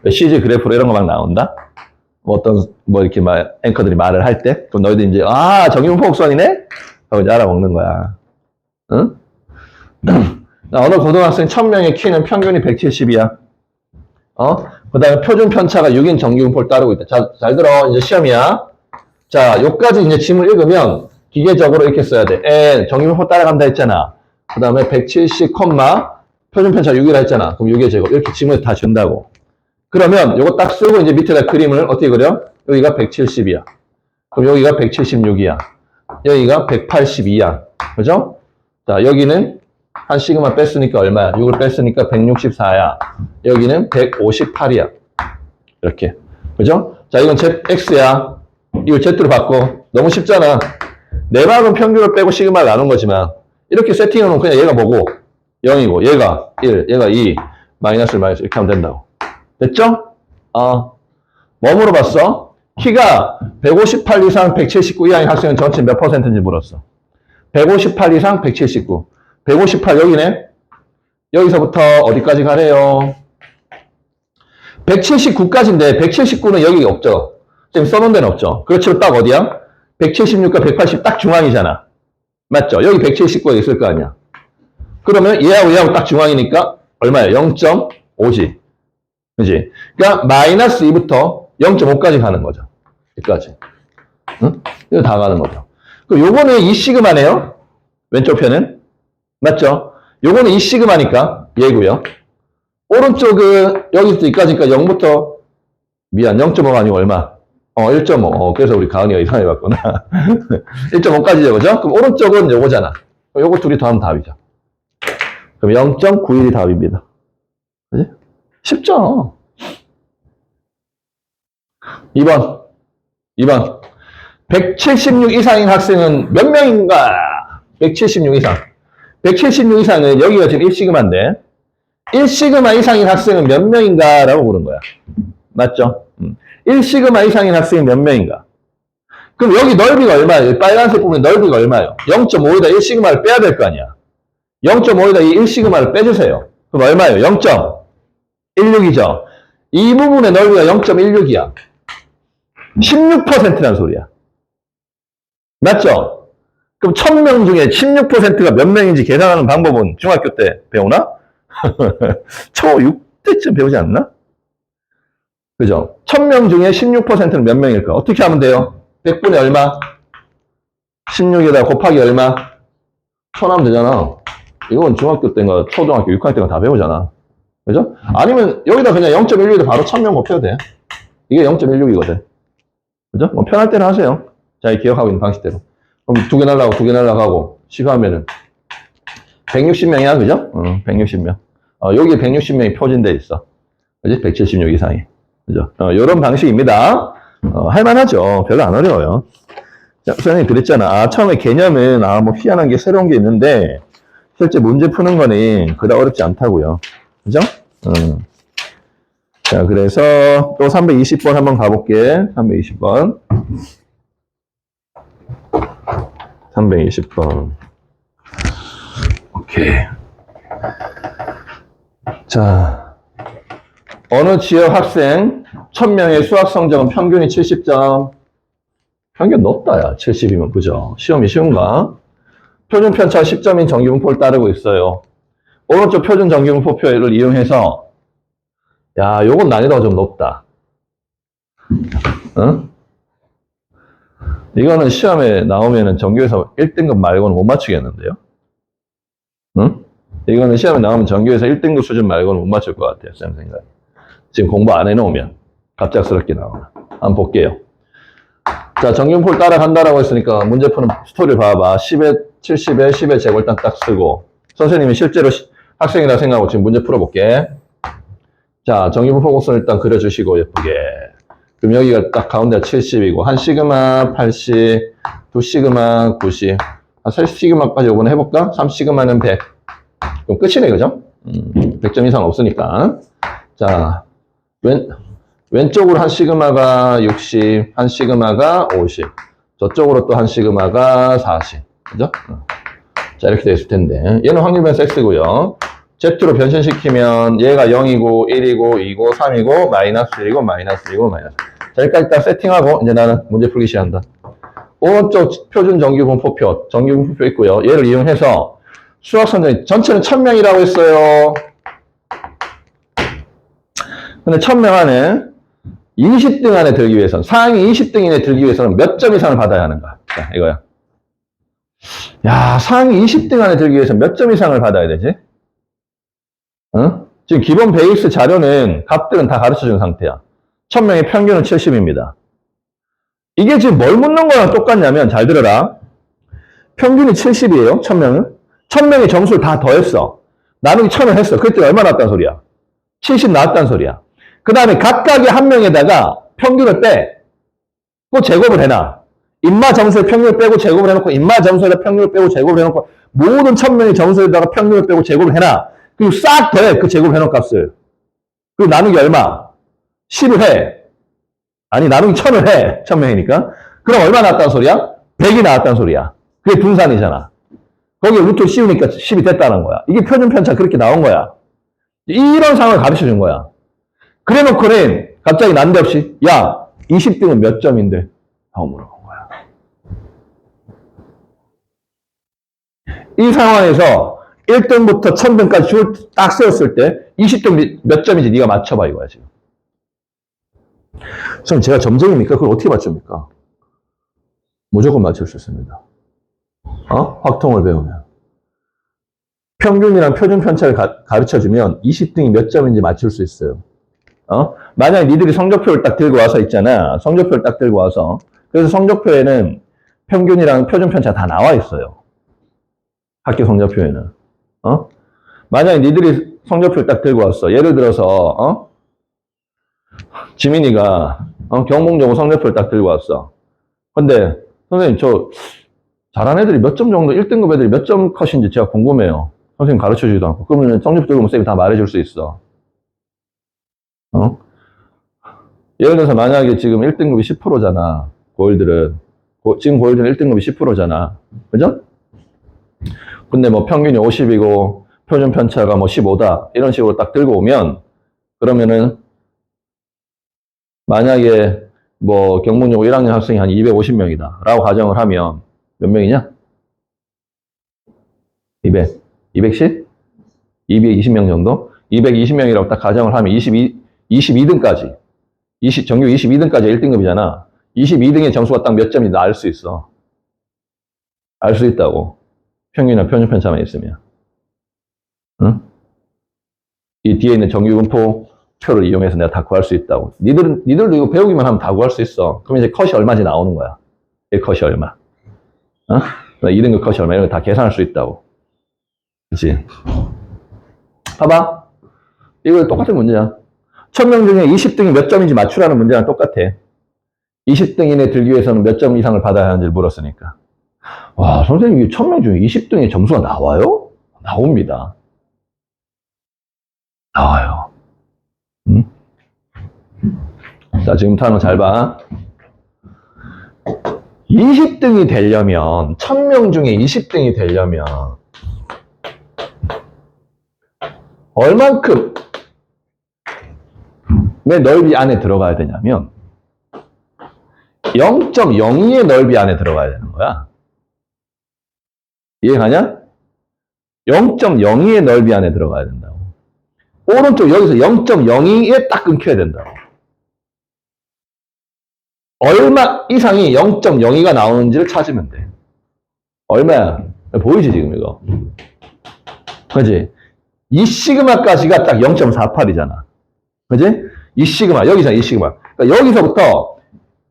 CG 그래프로 이런 거 막 나온다? 뭐 이렇게 막 앵커들이 말을 할 때? 그럼 너희들 이제, 정기분포곡선이네? 하고 이제 알아먹는 거야. 응? 어느 고등학생 1000명의 키는 평균이 170이야. 그 다음에 표준 편차가 6인 정기분포를 따르고 있다. 자, 잘 들어. 이제 시험이야. 자, 요까지 이제 지문 읽으면 기계적으로 이렇게 써야 돼. 정기분포 따라간다 했잖아. 그 다음에 170, 표준 편차 6이라 했잖아. 그럼 6의 제곱. 이렇게 지문에 다 준다고. 그러면 요거 딱 쓰고 이제 밑에다 그림을 어떻게 그려? 여기가 170이야. 그럼 여기가 176이야. 여기가 182야. 그죠? 자, 여기는 한 시그마 뺐으니까 얼마야? 6을 뺐으니까 164야. 여기는 158이야. 이렇게. 그죠? 자, 이건 X야. 이걸 Z로 바꿔. 너무 쉽잖아. 내막은 평균을 빼고 시그마를 나눈 거지만, 이렇게 세팅해 놓으면 그냥 얘가 뭐고? 0이고, 얘가 1, 얘가 2, 마이너스 이렇게 하면 된다고. 됐죠? 뭐 물어봤어? 키가 158 이상 179 이하인 학생은 전체 몇 %인지 물었어. 158 이상 179. 158 여기네. 여기서부터 어디까지 가래요? 179까지인데 179는 여기 없죠. 지금 써놓은 데는 없죠. 그렇죠. 딱 어디야? 176과 180 딱 중앙이잖아. 맞죠? 여기 179가 있을 거 아니야. 그러면 얘하고 딱 중앙이니까 얼마야? 0.5지. 그지? 그러니까 마이너스 2부터 0.5까지 가는 거죠. 여기까지. 응? 이거 다 가는 거죠. 그럼 요거는 2시그마네요. 왼쪽 편은. 맞죠? 요거는 2시그마니까 얘고요. 오른쪽은 여기부터 여기까지니까 0부터 0.5가 아니고 얼마? 1.5. 그래서 우리 가은이가 이상하게 봤구나. 1.5까지죠. 그죠? 그럼 오른쪽은 요거잖아. 요거 둘이 더하면 답이죠. 그럼 0.91이 답입니다. 그지? 쉽죠? 2번. 176 이상인 학생은 몇 명인가? 176 이상. 176 이상은 여기가 지금 1시그마인데 1시그마 이상인 학생은 몇 명인가? 라고 물은 거야. 맞죠? 1시그마 이상인 학생이 몇 명인가? 그럼 여기 넓이가 얼마예요? 빨간색 부분 넓이가 얼마예요? 0.5에다 1시그마를 빼야 될 거 아니야. 0.5에다 이 1시그마를 빼주세요. 그럼 얼마예요? 0.16이죠. 이 부분의 넓이가 0.16이야. 16%란 소리야. 맞죠? 그럼 1000명 중에 16%가 몇 명인지 계산하는 방법은 중학교 때 배우나? 초 6때쯤 배우지 않나? 그죠? 1000명 중에 16%는 몇 명일까? 어떻게 하면 돼요? 100분의 얼마? 16에다 곱하기 얼마? 1000 하면 되잖아. 이건 중학교 때인가 초등학교 6학년 때가 다 배우잖아. 그죠? 아니면 여기다 그냥 0.16에다 바로 1000명 곱해도 돼. 이게 0.16이거든. 그죠? 뭐 편할 때는 하세요. 자, 기억하고 있는 방식대로. 그럼 두 개 날라가고 10 하면은 160명이야, 그죠? 160명. 여기에 160명이 표준돼 있어. 그지? 176 이상이. 그죠? 요런 방식입니다. 할만하죠. 별로 안 어려워요. 자, 선생님 그랬잖아. 처음에 개념은, 뭐 희한한 게 새로운 게 있는데, 실제 문제 푸는 거는 그다지 어렵지 않다고요. 그죠? 자, 그래서 또 320번 한번 가볼게. 320번. 320번. 오케이. 자, 어느 지역 학생 1000명의 수학 성적은 평균이 70점. 평균 높다, 야. 70이면, 그죠? 시험이 쉬운가? 표준 편차 10점인 정규분포를 따르고 있어요. 오른쪽 표준 정규분포표를 이용해서, 야, 요건 난이도가 좀 높다. 응? 이거는 시험에 나오면은 전교에서 1등급 말고는 못 맞추겠는데요? 응? 이거는 시험에 나오면 전교에서 1등급 수준 말고는 못 맞출 것 같아요, 쌤 생각에. 지금 공부 안 해놓으면. 갑작스럽게 나오나. 한번 볼게요. 자, 정규분포를 따라간다라고 했으니까 문제 푸는 스토리를 봐봐. 10에 70에 10의 제곱 일단 딱 쓰고. 선생님이 실제로 학생이라 생각하고 지금 문제 풀어볼게. 자, 정규분포 곡선을 일단 그려주시고 예쁘게. 그럼 여기가 딱 가운데가 70이고, 한 시그마 80, 두 시그마 90, 한 3시그마까지 요번에 해볼까? 3시그마는 100. 그럼 끝이네, 그죠? 100점 이상 없으니까. 자, 왼쪽으로 한 시그마가 60, 한 시그마가 50. 저쪽으로 또 한 시그마가 40. 그죠? 자, 이렇게 되어 있을 텐데. 얘는 확률 변수 X고요. Z로 변신시키면 얘가 0이고, 1이고, 2고, 3이고, 마이너스 1이고, 마이너스 1이고, 마이너스. 자, 여기까지 딱 세팅하고, 이제 나는 문제 풀기 시작한다. 오른쪽 표준 정규분포표 있고요. 얘를 이용해서 수학 성적, 전체는 1000명이라고 했어요. 근데 1000명 안에 20등 안에 들기 위해서는, 상위 20등 이내에 들기 위해서는 몇 점 이상을 받아야 하는가? 자, 이거야. 야, 상위 20등 안에 들기 위해서 몇 점 이상을 받아야 되지? 응? 지금 기본 베이스 자료는 값들은 다 가르쳐 준 상태야. 1000명의 평균은 70입니다. 이게 지금 뭘 묻는 거랑 똑같냐면, 잘 들어라. 평균이 70이에요, 1000명은. 1000명의 점수를 다 더했어. 나누기 1000을 했어. 그때 얼마 나왔단 소리야? 70 나왔단 소리야. 그 다음에 각각의 한 명에다가 평균을 빼. 또 제곱을 해놔. 인마 점수의 평균을 빼고 제곱을 해놓고, 인마 점수에다 평균을 빼고 제곱을 해놓고, 모든 1000명의 점수에다가 평균을 빼고 제곱을 해놔. 그리고 싹 더해, 그 제곱 해놓은 값을. 그리고 나누기 얼마? 10을 해. 아니, 나누기 1000을 해. 1000명이니까. 그럼 얼마 나왔다는 소리야? 100이 나왔다는 소리야. 그게 분산이잖아. 거기에 루트를 씌우니까 10이 됐다는 거야. 이게 표준 편차 그렇게 나온 거야. 이런 상황을 가르쳐 준 거야. 그래 놓고는 갑자기 난데없이, 야, 20등은 몇 점인데? 하고 물어본 거야. 이 상황에서 1등부터 1000등까지 줄 딱 세웠을 때 20등 몇 점인지 네가 맞춰봐 이거야 지금. 그럼 제가 점쟁입니까? 그걸 어떻게 맞춥니까? 무조건 맞출 수 있습니다. 확통을 배우면. 평균이랑 표준 편차를 가르쳐주면 20등이 몇 점인지 맞출 수 있어요. 만약에 니들이 성적표를 딱 들고 와서 있잖아. 성적표를 딱 들고 와서. 그래서 성적표에는 평균이랑 표준 편차 다 나와 있어요. 학교 성적표에는. 만약에 니들이 성적표를 딱 들고 왔어. 예를 들어서, 지민이가, 경봉정보 성적표를 딱 들고 왔어. 근데, 선생님, 저, 잘한 애들이 몇 점 정도, 1등급 애들이 몇 점 컷인지 제가 궁금해요. 선생님 가르쳐 주지도 않고. 그러면 성적표 들고 오면 쌤이 다 말해줄 수 있어. 예를 들어서 만약에 지금 1등급이 10%잖아. 고1들은. 지금 고1들은 1등급이 10%잖아. 그죠? 근데 뭐 평균이 50이고 표준 편차가 뭐 15다. 이런 식으로 딱 들고 오면 그러면은 만약에 뭐 경문여고 1학년 학생이 한 250명이다. 라고 가정을 하면 몇 명이냐? 200. 210? 220명 정도? 220명이라고 딱 가정을 하면 22등까지. 정규 22등까지 1등급이잖아. 22등의 점수가 딱 몇 점인지 알 수 있어. 알 수 있다고. 평균이나 표준 편차만 있으면. 응? 이 뒤에 있는 정규분포 표를 이용해서 내가 다 구할 수 있다고. 니들도 이거 배우기만 하면 다 구할 수 있어. 그럼 이제 컷이 얼마인지 나오는 거야. 이 컷이 얼마. 2등급 컷이 얼마, 이런 거 다 계산할 수 있다고. 그치? 봐봐. 이거 똑같은 문제야. 1000명 중에 20등이 몇 점인지 맞추라는 문제랑 똑같아. 20등 이내 들기 위해서는 몇 점 이상을 받아야 하는지를 물었으니까. 와, 선생님, 1000명 중에 20등의 점수가 나와요? 나옵니다. 나와요. 응? 자, 지금부터 하는 거 잘 봐. 20등이 되려면, 1000명 중에 20등이 되려면, 얼만큼 의 넓이 안에 들어가야 되냐면, 0.02의 넓이 안에 들어가야 되는 거야. 이해가냐? 0.02의 넓이 안에 들어가야 된다고. 오른쪽 여기서 0.02에 딱 끊겨야 된다고. 얼마 이상이 0.02가 나오는지를 찾으면 돼. 얼마야? 보이지 지금 이거? 그지? 이 시그마까지가 딱 0.48이잖아. 그지? 이 시그마, 여기잖아, 이 시그마. 그러니까 여기서부터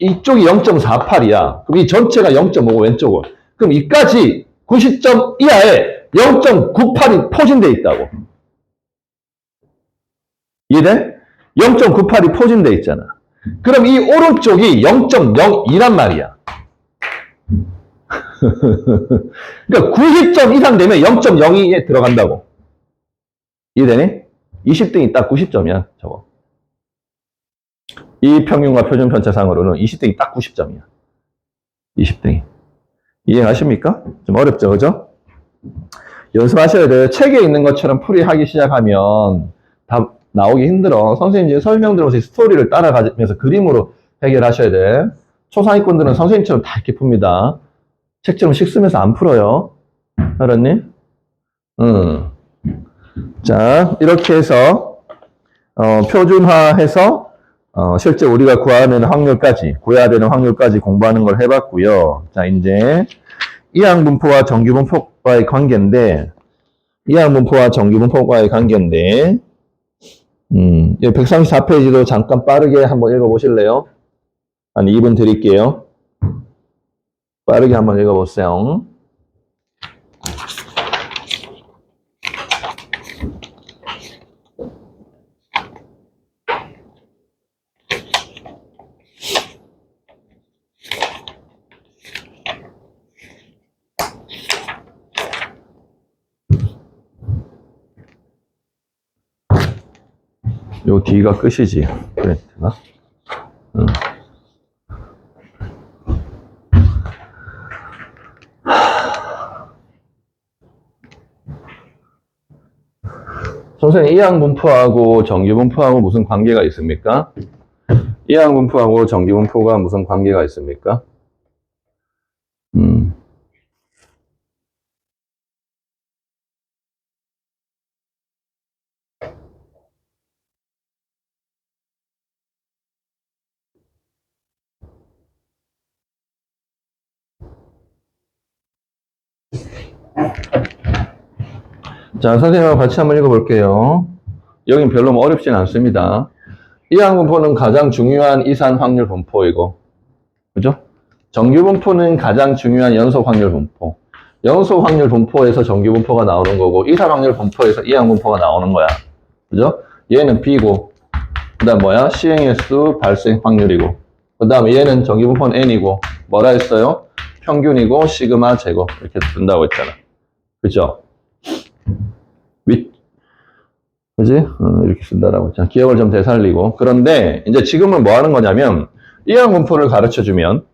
이쪽이 0.48이야. 그럼 이 전체가 0.5고 왼쪽은. 그럼 이까지 90점 이하에 0.98이 포진돼 있다고. 이해돼? 0.98이 포진돼 있잖아. 그럼 이 오른쪽이 0.02란 말이야. 그러니까 90점 이상 되면 0.02에 들어간다고. 이해되니? 20등이 딱 90점이야, 저거. 이 평균과 표준 편차상으로는 20등이 딱 90점이야. 20등이. 이해하십니까? 좀 어렵죠, 그죠? 연습하셔야 돼요. 책에 있는 것처럼 풀이하기 시작하면 다 나오기 힘들어. 선생님 설명 들어서 스토리를 따라가면서 그림으로 해결하셔야 돼. 초상위권들은 선생님처럼 다 이렇게 풉니다. 책처럼 식 쓰면서 안 풀어요. 알았니? 자, 이렇게 해서 표준화해서 실제 우리가 구해야 되는 확률까지 공부하는 걸 해봤고요. 자, 이제 이항분포와 정규분포와의 관계인데, 이 134페이지도 잠깐 빠르게 한번 읽어보실래요? 한 2분 드릴게요. 빠르게 한번 읽어보세요. 요 뒤가 끝이지. 그랬나? 선생님, 이항분포하고 정규분포하고 무슨 관계가 있습니까? 이항분포하고 정규분포가 무슨 관계가 있습니까? 자, 선생님하고 같이 한번 읽어볼게요. 여긴 별로 어렵진 않습니다. 이항분포는 가장 중요한 이산 확률 분포이고, 그죠? 정규분포는 가장 중요한 연속 확률 분포. 연속 확률 분포에서 정규분포가 나오는 거고, 이산 확률 분포에서 이항분포가 나오는 거야. 그죠? 얘는 B고, 그 다음 뭐야? 시행의 수, 발생 확률이고, 그 다음에 얘는 정규분포는 N이고, 뭐라 했어요? 평균이고, 시그마 제곱. 이렇게 쓴다고 했잖아. 그죠? 그지? 이렇게 쓴다라고 했잖아. 기억을 좀 되살리고. 그런데, 이제 지금은 뭐 하는 거냐면, 이항분포를 가르쳐 주면,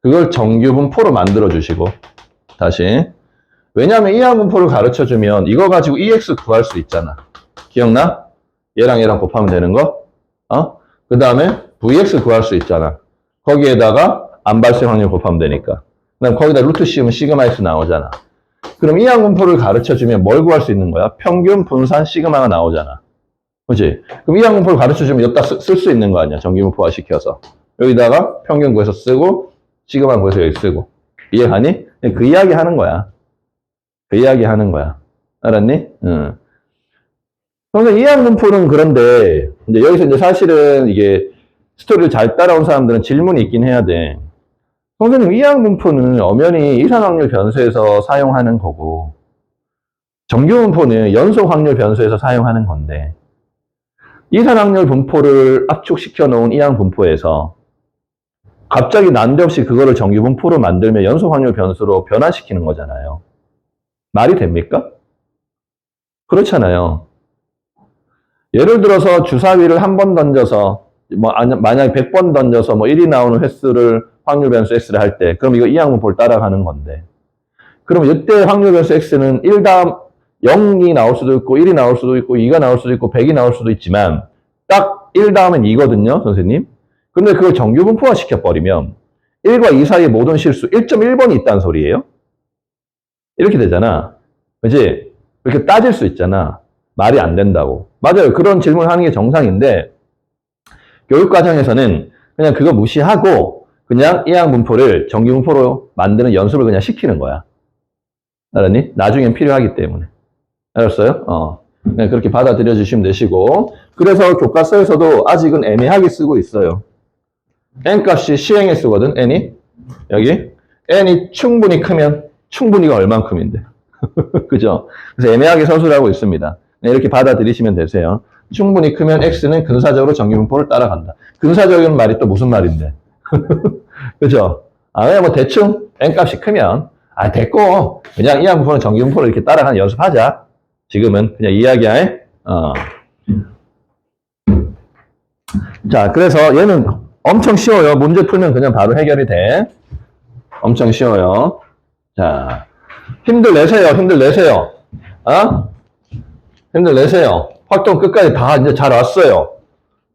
그걸 정규분포로 만들어 주시고, 다시. 왜냐면 이항분포를 가르쳐 주면, 이거 가지고 EX 구할 수 있잖아. 기억나? 얘랑 얘랑 곱하면 되는 거? 그 다음에 VX 구할 수 있잖아. 거기에다가 안 발생 확률 곱하면 되니까. 그 다음 거기다 루트 씌우면 시그마 X 나오잖아. 그럼 이항분포를 가르쳐주면 뭘 구할 수 있는 거야? 평균, 분산, 시그마가 나오잖아. 그치? 그럼 이항분포를 가르쳐주면 여기다 쓸 수 있는 거 아니야? 정규분포화 시켜서. 여기다가 평균 구해서 쓰고, 시그마 구해서 여기 쓰고. 이해가니? 그 이야기 하는 거야. 그 이야기 하는 거야. 알았니? 응. 그러니까 이항분포는 그런데, 이제 여기서 이제 사실은 이게 스토리를 잘 따라온 사람들은 질문이 있긴 해야 돼. 선생님, 이항분포는 엄연히 이산확률 변수에서 사용하는 거고, 정규분포는 연속확률 변수에서 사용하는 건데, 이산확률 분포를 압축시켜 놓은 이항분포에서 갑자기 난데없이 그거를 정규분포로 만들면 연속확률 변수로 변화시키는 거잖아요. 말이 됩니까? 그렇잖아요. 예를 들어서 주사위를 한 번 던져서, 만약에 100번 던져서 1이 나오는 횟수를 확률 변수 x를 할 때, 그럼 이거 이항분포를 따라가는 건데. 그럼 이때 확률 변수 x는 1 다음 0이 나올 수도 있고, 1이 나올 수도 있고, 2가 나올 수도 있고, 100이 나올 수도 있지만, 딱 1 다음은 2거든요, 선생님. 근데 그걸 정규분포화 시켜버리면, 1과 2 사이의 모든 실수 1.1번이 있다는 소리예요. 이렇게 되잖아. 그치? 이렇게 따질 수 있잖아. 말이 안 된다고. 맞아요. 그런 질문을 하는 게 정상인데, 교육과정에서는 그냥 그거 무시하고, 그냥 이항분포를 정규분포로 만드는 연습을 그냥 시키는 거야. 알았니? 나중엔 필요하기 때문에. 알았어요? 네, 그렇게 받아들여 주시면 되시고. 그래서 교과서에서도 아직은 애매하게 쓰고 있어요. n 값이 시행에 쓰거든, n이. 여기. n이 충분히 크면, 충분히가 얼만큼인데. 그죠? 그래서 애매하게 서술을 하고 있습니다. 네, 이렇게 받아들이시면 되세요. 충분히 크면 x는 근사적으로 정규분포를 따라간다. 근사적인 말이 또 무슨 말인데? 그죠? 그냥 뭐 대충 n 값이 크면, 됐고, 그냥 이항분포는 정규분포를 이렇게 따라가는 연습하자. 지금은 그냥 이야기야. 자, 그래서 얘는 엄청 쉬워요. 문제 풀면 그냥 바로 해결이 돼. 엄청 쉬워요. 자, 힘들 내세요. 힘들 내세요. 힘들 내세요. 활동 끝까지 다 이제 잘 왔어요.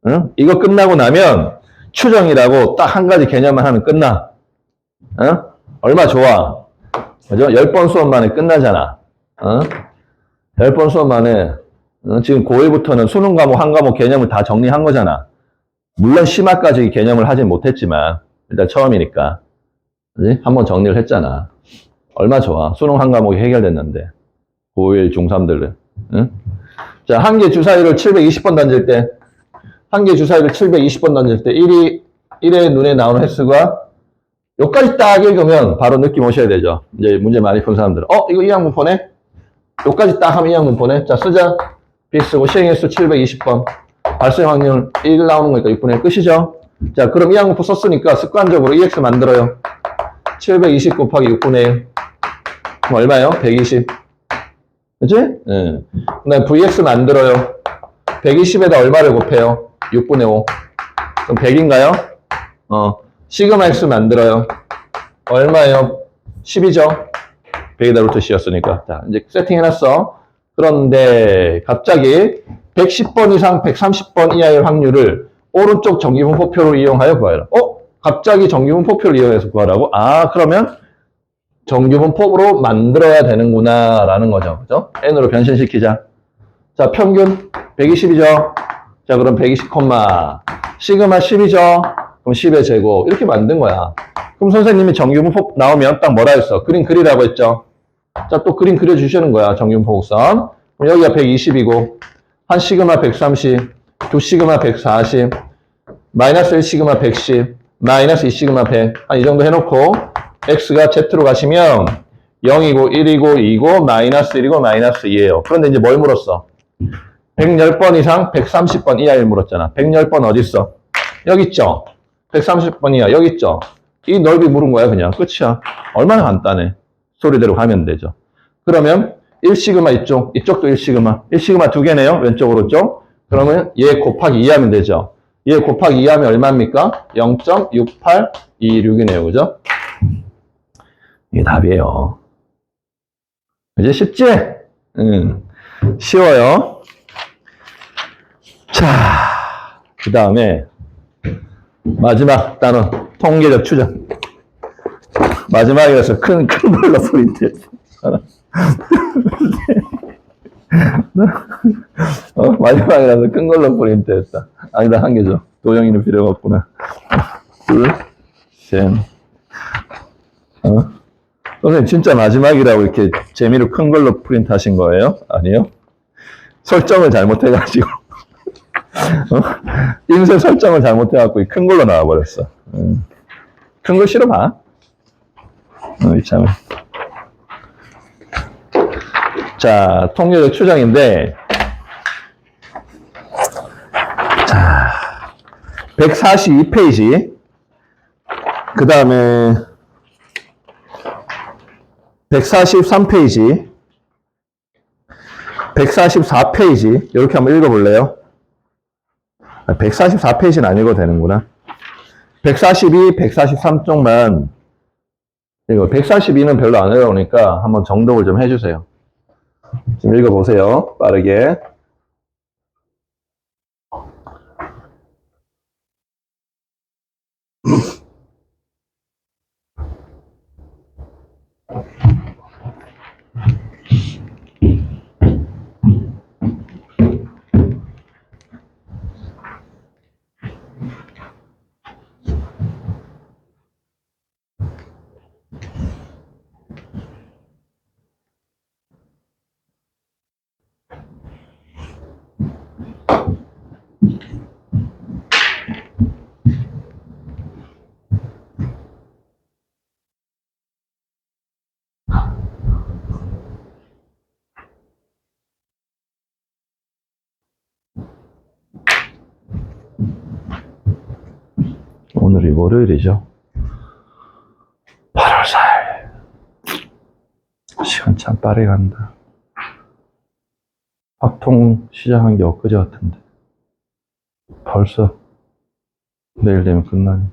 응? 이거 끝나고 나면 추정이라고 딱 한 가지 개념만 하면 끝나. 얼마 좋아. 그죠? 10번 수업 만에 끝나잖아. 10번 수업 만에, 지금 고1부터는 수능 과목 한 과목 개념을 다 정리한 거잖아. 물론 심화까지 개념을 하진 못했지만, 일단 처음이니까. 그지? 한번 정리를 했잖아. 얼마 좋아. 수능 한 과목이 해결됐는데. 고1, 중3들은. 응? 자, 한 개 주사위를 720번 던질 때, 한 개 주사위를 720번 던질 때, 1의 눈에 나오는 횟수가, 여기까지 딱 읽으면 바로 느낌 오셔야 되죠. 이제 문제 많이 푼 사람들은. 이거 이항분포네? 여기까지 딱 하면 이항분포네? 자, 쓰자. B 쓰고 시행횟수 720번. 발생 확률 1 나오는 거니까 6분의 1 끝이죠? 자, 그럼 이항분포 썼으니까 습관적으로 EX 만들어요. 720 곱하기 6분의 1. 그럼 얼마예요? 120. 그치? 그 다음에 VX 만들어요. 120에다 얼마를 곱해요? 6분의 5. 그럼 100인가요? 시그마 X 만들어요. 얼마예요? 10이죠? 100에다 루트 C였으니까. 자, 이제 세팅해놨어. 그런데 갑자기 110번 이상 130번 이하의 확률을 오른쪽 정규분포표를 이용하여 구하라. 갑자기 정규분포표를 이용해서 구하라고? 그러면 정규분포로 만들어야 되는구나 라는 거죠. 그죠? N으로 변신시키자. 자, 평균 120이죠? 자, 그럼 120, 시그마 10이죠? 그럼 10의 제곱. 이렇게 만든 거야. 그럼 선생님이 정규분포 나오면 딱 뭐라 했어? 그림 그리라고 했죠? 자, 또 그림 그려주시는 거야. 정규분포 곡선. 그럼 여기가 120이고, 한 시그마 130, 두 시그마 140, 마이너스 1 시그마 110, 마이너스 2 시그마 100. 한 이 정도 해놓고, x가 z로 가시면 0이고 1이고 2고 마이너스 1이고 마이너스 2예요. 그런데 이제 뭘 물었어? 110번 이상 130번 이하를 물었잖아. 110번 어딨어? 여기 있죠? 130번 이하 여기 있죠? 이 넓이 물은 거야 그냥. 끝이야. 얼마나 간단해. 소리대로 가면 되죠. 그러면 1시그마 이쪽, 이쪽도 1시그마. 1시그마 두 개네요. 왼쪽 오른쪽. 그러면 얘 곱하기 2 하면 되죠. 얘 곱하기 2 하면 얼마입니까? 0.6826이네요. 그죠? 이게 답이에요. 이제 쉽지? 쉬워요. 자, 그 다음에 마지막 단어 통계적 추정. 마지막이라서 큰 걸로 프린트했어. 마지막이라서 큰 걸로 프린트했다. 아니다, 한 개죠. 도형이는 필요가 없구나. 둘, 셋. 선생님 진짜 마지막이라고 이렇게 재미로 큰 걸로 프린트 하신 거예요? 아니요. 설정을 잘못해가지고 인쇄 설정을 잘못해갖고 큰 걸로 나와버렸어. 큰 걸 실어봐. 이참에. 자, 통계적 추정인데, 자, 142페이지. 그 다음에, 143페이지. 144페이지. 이렇게 한번 읽어볼래요? 144페이지는 안 읽어도 되는구나. 142, 143 쪽만. 이거 142는 별로 안 어려우니까 한번 정독을 좀 해주세요. 지금 읽어보세요. 빠르게. 오늘이 월요일이죠. 8월 4일. 시간 참 빠르게 간다. 확통 시작한 게 엊그제 같은데. 벌써 내일 되면 끝나니.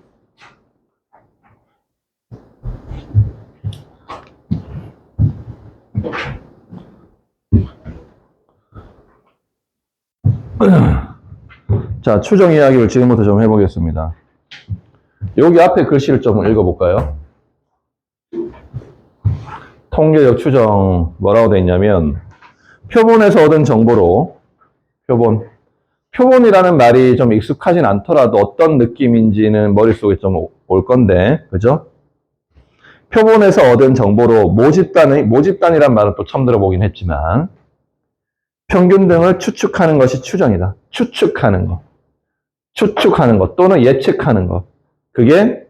자, 추정 이야기를 지금부터 좀 해보겠습니다. 여기 앞에 글씨를 좀 읽어볼까요? 통계적 추정 뭐라고 돼 있냐면 표본에서 얻은 정보로 표본이라는 말이 좀 익숙하진 않더라도 어떤 느낌인지는 머릿속에 좀 올 건데, 그죠? 표본에서 얻은 정보로 모집단이란 말은 또 처음 들어보긴 했지만 평균 등을 추측하는 것이 추정이다. 추측하는 것 또는 예측하는 것. 그게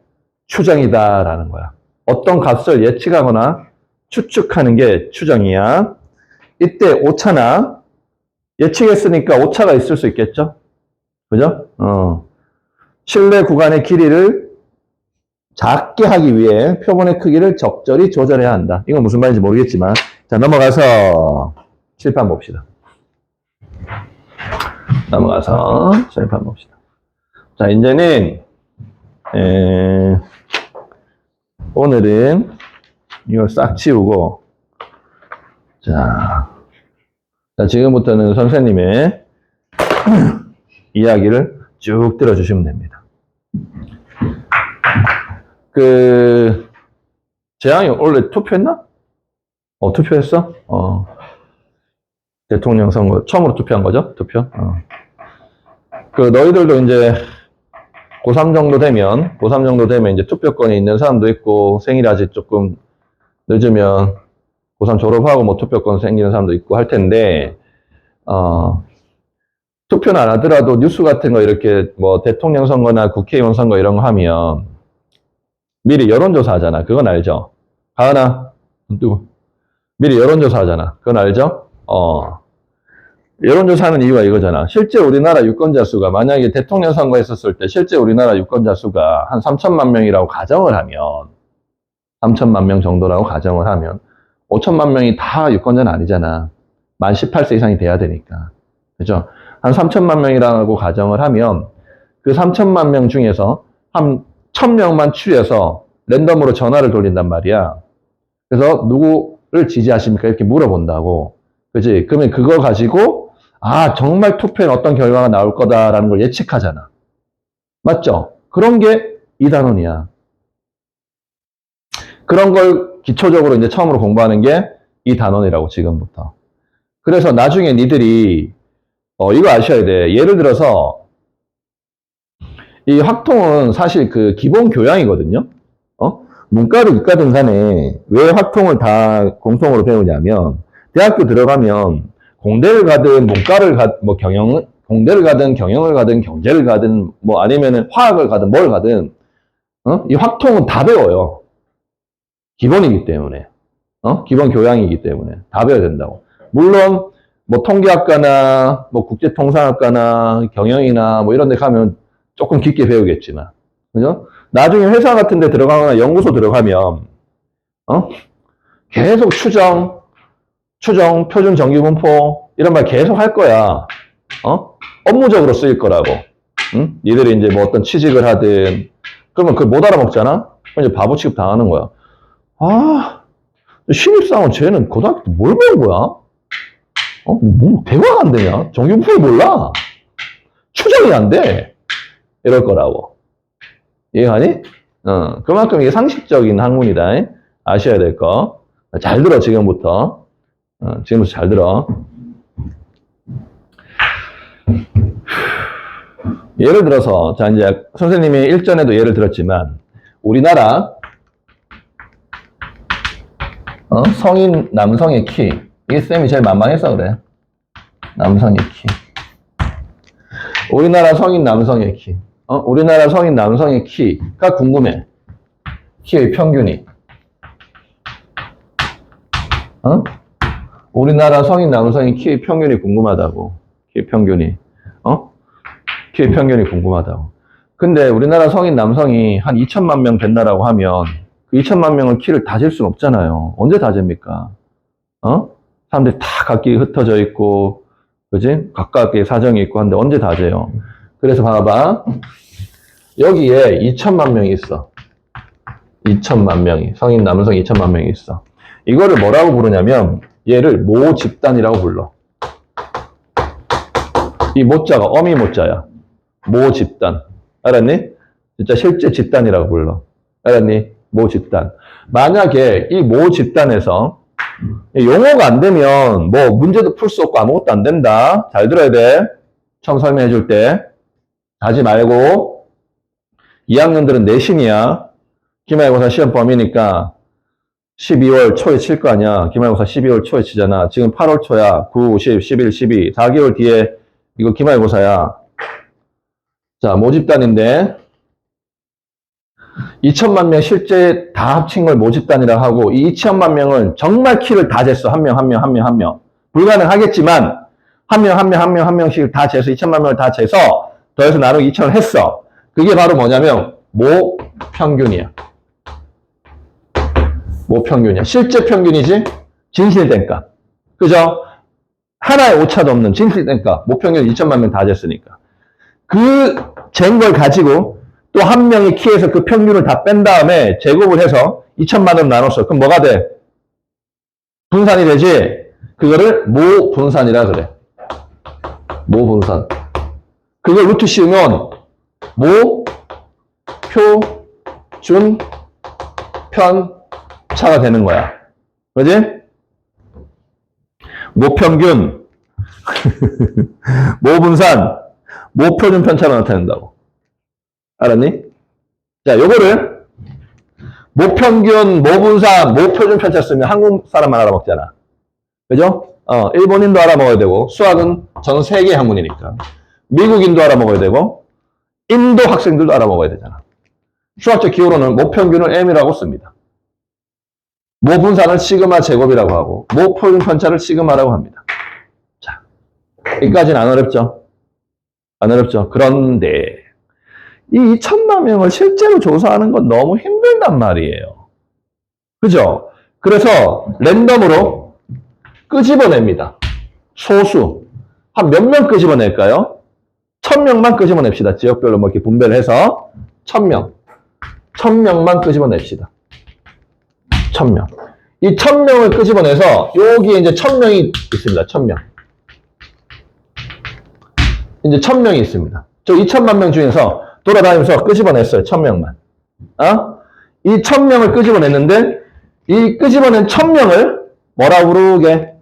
추정이다라는 거야. 어떤 값을 예측하거나 추측하는 게 추정이야. 이때 오차나 예측했으니까 오차가 있을 수 있겠죠? 그죠? 실내 구간의 길이를 작게 하기 위해 표본의 크기를 적절히 조절해야 한다. 이건 무슨 말인지 모르겠지만. 자, 넘어가서 칠판 봅시다. 자, 이제는 오늘은 이걸 싹 치우고 자, 지금부터는 선생님의 이야기를 쭉 들어주시면 됩니다. 재앙이 원래 투표했나? 투표했어? 대통령 선거 처음으로 투표한 거죠? 투표? 너희들도 이제 고3 정도 되면 이제 투표권이 있는 사람도 있고, 생일이 아직 조금 늦으면 고3 졸업하고 뭐 투표권 생기는 사람도 있고 할 텐데, 투표는 안 하더라도 뉴스 같은 거 이렇게 뭐 대통령 선거나 국회의원 선거 이런 거 하면 미리 여론조사 하잖아. 그건 알죠? 가은아, 미리 여론조사 하잖아. 그건 알죠? 여론조사하는 이유가 이거잖아. 실제 우리나라 유권자 수가, 만약에 대통령 선거 했었을 때 실제 우리나라 유권자 수가 한 3천만 명이라고 가정을 하면, 3천만 명 정도라고 가정을 하면, 5천만 명이 다 유권자는 아니잖아. 만 18세 이상이 돼야 되니까. 그죠? 한 3천만 명이라고 가정을 하면, 그 3천만 명 중에서 한 1000명만 추려서 랜덤으로 전화를 돌린단 말이야. 그래서 누구를 지지하십니까? 이렇게 물어본다고. 그지? 그러면 그거 가지고, 정말 투표엔 어떤 결과가 나올 거다라는 걸 예측하잖아. 맞죠? 그런 게 이 단원이야. 그런 걸 기초적으로 이제 처음으로 공부하는 게 이 단원이라고, 지금부터. 그래서 나중에 니들이, 이거 아셔야 돼. 예를 들어서, 이 확통은 사실 그 기본 교양이거든요? 문과든 이과든 간에 왜 확통을 다 공통으로 배우냐면, 대학교 들어가면 공대를 가든 문과를 가든 뭐 공대를 가든 경영을 가든 경제를 가든 뭐 아니면은 화학을 가든 뭘 가든 이 확통은 다 배워요. 기본이기 때문에. 기본 교양이기 때문에. 다 배워야 된다고. 물론, 뭐, 통계학과나, 뭐, 국제통상학과나, 경영이나, 뭐, 이런 데 가면 조금 깊게 배우겠지만. 그죠? 나중에 회사 같은 데 들어가거나 연구소 들어가면, 계속 추정, 표준 정규분포, 이런 말 계속 할 거야. 업무적으로 쓰일 거라고. 응? 니들이 이제 뭐 어떤 취직을 하든, 그러면 그걸 못 알아먹잖아? 그럼 이제 바보 취급 당하는 거야. 아, 신입사원 쟤는 고등학교 때 뭘 배운 거야? 뭐, 대화가 안 되냐? 정규분포를 몰라. 추정이 안 돼. 이럴 거라고. 이해가니? 그만큼 이게 상식적인 학문이다. 아셔야 될 거. 잘 들어, 지금부터. 지금부터 잘 들어. 예를 들어서, 자, 이제, 선생님이 일전에도 예를 들었지만, 우리나라, 성인 남성의 키. 이게 쌤이 제일 만만해서 그래. 남성의 키. 우리나라 성인 남성의 키. 우리나라 성인 남성의 키가 궁금해. 키의 평균이. 우리나라 성인 남성의 키의 평균이 궁금하다고. 키의 평균이. 키의 평균이 궁금하다고. 근데 우리나라 성인 남성이 한 2천만 명 된다라고 하면 그 2천만 명을 키를 다 잴 수는 없잖아요. 언제 다 잽니까? 사람들이 다 각기 흩어져 있고, 그지? 각각의 사정이 있고 한데 언제 다 재요? 그래서 봐봐. 여기에 2천만 명이 있어. 2천만 명이. 성인 남성 2천만 명이 있어. 이거를 뭐라고 부르냐면 얘를 모집단이라고 불러. 이 모자가 어미 모자야. 모집단. 알았니? 진짜 실제 집단이라고 불러. 알았니? 모집단. 만약에 이 모집단에서 용어가 안 되면 뭐 문제도 풀 수 없고 아무것도 안 된다. 잘 들어야 돼. 처음 설명해 줄 때. 하지 말고 2학년들은 내신이야. 기말고사 시험 범위니까 12월 초에 칠 거 아니야. 기말고사 12월 초에 치잖아. 지금 8월 초야. 9, 10, 11, 12. 4개월 뒤에 이거 기말고사야. 자, 모집단인데 2천만 명 실제 다 합친 걸 모집단이라 하고 이 2천만 명을 정말 키를 다 쟀어. 한 명. 불가능하겠지만 한 명씩 다 재서 2천만 명을 다 재서 더해서 나누기 2천을 했어. 그게 바로 뭐냐면 모평균이야. 모평균이야. 실제 평균이지 진실된 값. 그죠? 하나의 오차도 없는 진실된 값. 모평균 2천만 명 다 쟀으니까. 그 잰 걸 가지고 또 한 명의 키에서 그 평균을 다 뺀 다음에 제곱을 해서 2천만 원 나눴어. 그럼 뭐가 돼? 분산이 되지? 그거를 모분산이라 그래. 모분산. 그걸 루트 씌우면 모, 표, 준, 편, 차가 되는 거야. 그지? 모평균, 모분산, 모표준 편차로 나타낸다고. 알았니? 자, 요거를 모평균, 모분산, 모표준 편차 쓰면 한국 사람만 알아먹잖아. 그죠? 일본인도 알아먹어야 되고, 수학은 전 세계 학문이니까. 미국인도 알아먹어야 되고, 인도 학생들도 알아먹어야 되잖아. 수학적 기호로는 모평균을 m이라고 씁니다. 모분산을 시그마 제곱이라고 하고, 모표준 편차를 시그마라고 합니다. 자, 여기까지는 안 어렵죠? 안 어렵죠? 그런데, 이 2천만 명을 실제로 조사하는 건 너무 힘들단 말이에요. 그죠? 그래서 랜덤으로 끄집어냅니다. 소수. 한 몇 명 끄집어낼까요? 1000명만 끄집어냅시다. 지역별로 뭐 이렇게 분배를 해서 1000명. 1000명만 끄집어냅시다. 1000명. 이 1000명을 끄집어내서 여기에 이제 1000명이 있습니다. 1000명. 이제 1000명이 있습니다. 저 2천만 명 중에서 돌아다니면서 끄집어냈어요. 1000명만. 이 1000명을 끄집어냈는데 이 끄집어낸 1000명을 뭐라고 부르게?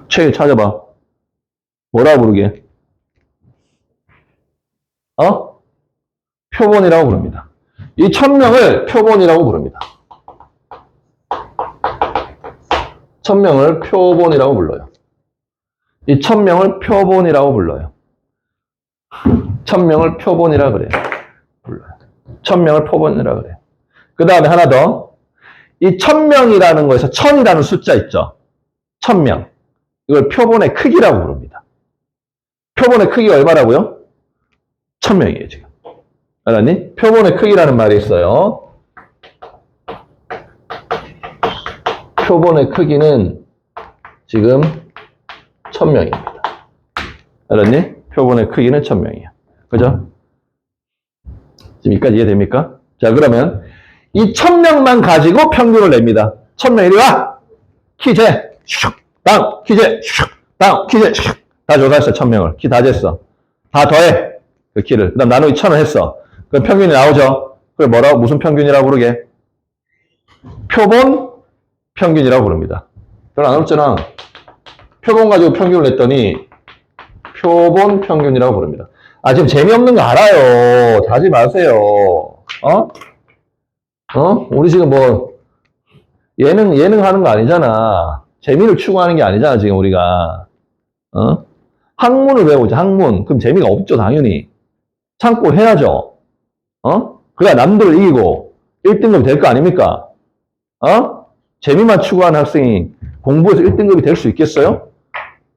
책을 찾아봐. 뭐라고 부르게? 표본이라고 부릅니다. 이 1000명을 표본이라고 부릅니다. 1000명을 표본이라고 불러요. 이 1000명을 표본이라고 불러요. 1000명을 표본이라 그래요. 불러요. 1000명을 표본이라고 그래요. 그 다음에 하나 더. 이 1000명이라는 거에서 1000이라는 숫자 있죠. 1000명. 이걸 표본의 크기라고 부릅니다. 표본의 크기가 얼마라고요? 1000명이에요, 지금. 알았니? 표본의 크기라는 말이 있어요. 표본의 크기는 지금 1000명입니다. 알았니? 표본의 크기는 1000명이야. 그죠? 지금 여기까지 이해됩니까? 자, 그러면 이 1000명만 가지고 평균을 냅니다. 1000명 이리 와! 키재! 슉! 땅! 키재! 슉! 땅! 키재! 슉! 다 조사했어, 1000명을. 키 다 쟀어. 다 더해. 그 키를. 그 다음 나누기 1000을 했어. 그럼 평균이 나오죠? 그걸 뭐라고, 무슨 평균이라고 부르게? 표본 평균이라고 부릅니다. 그걸 안 어렵잖아. 표본 가지고 평균을 냈더니 표본 평균이라고 부릅니다. 아, 지금 재미없는 거 알아요. 하지 마세요. 우리 지금 뭐, 예능 하는 거 아니잖아. 재미를 추구하는 게 아니잖아, 지금 우리가. 학문을 배우자, 학문. 그럼 재미가 없죠, 당연히. 참고 해야죠. 그래야 남들을 이기고 1등급이 될 거 아닙니까? 재미만 추구하는 학생이 공부에서 1등급이 될 수 있겠어요?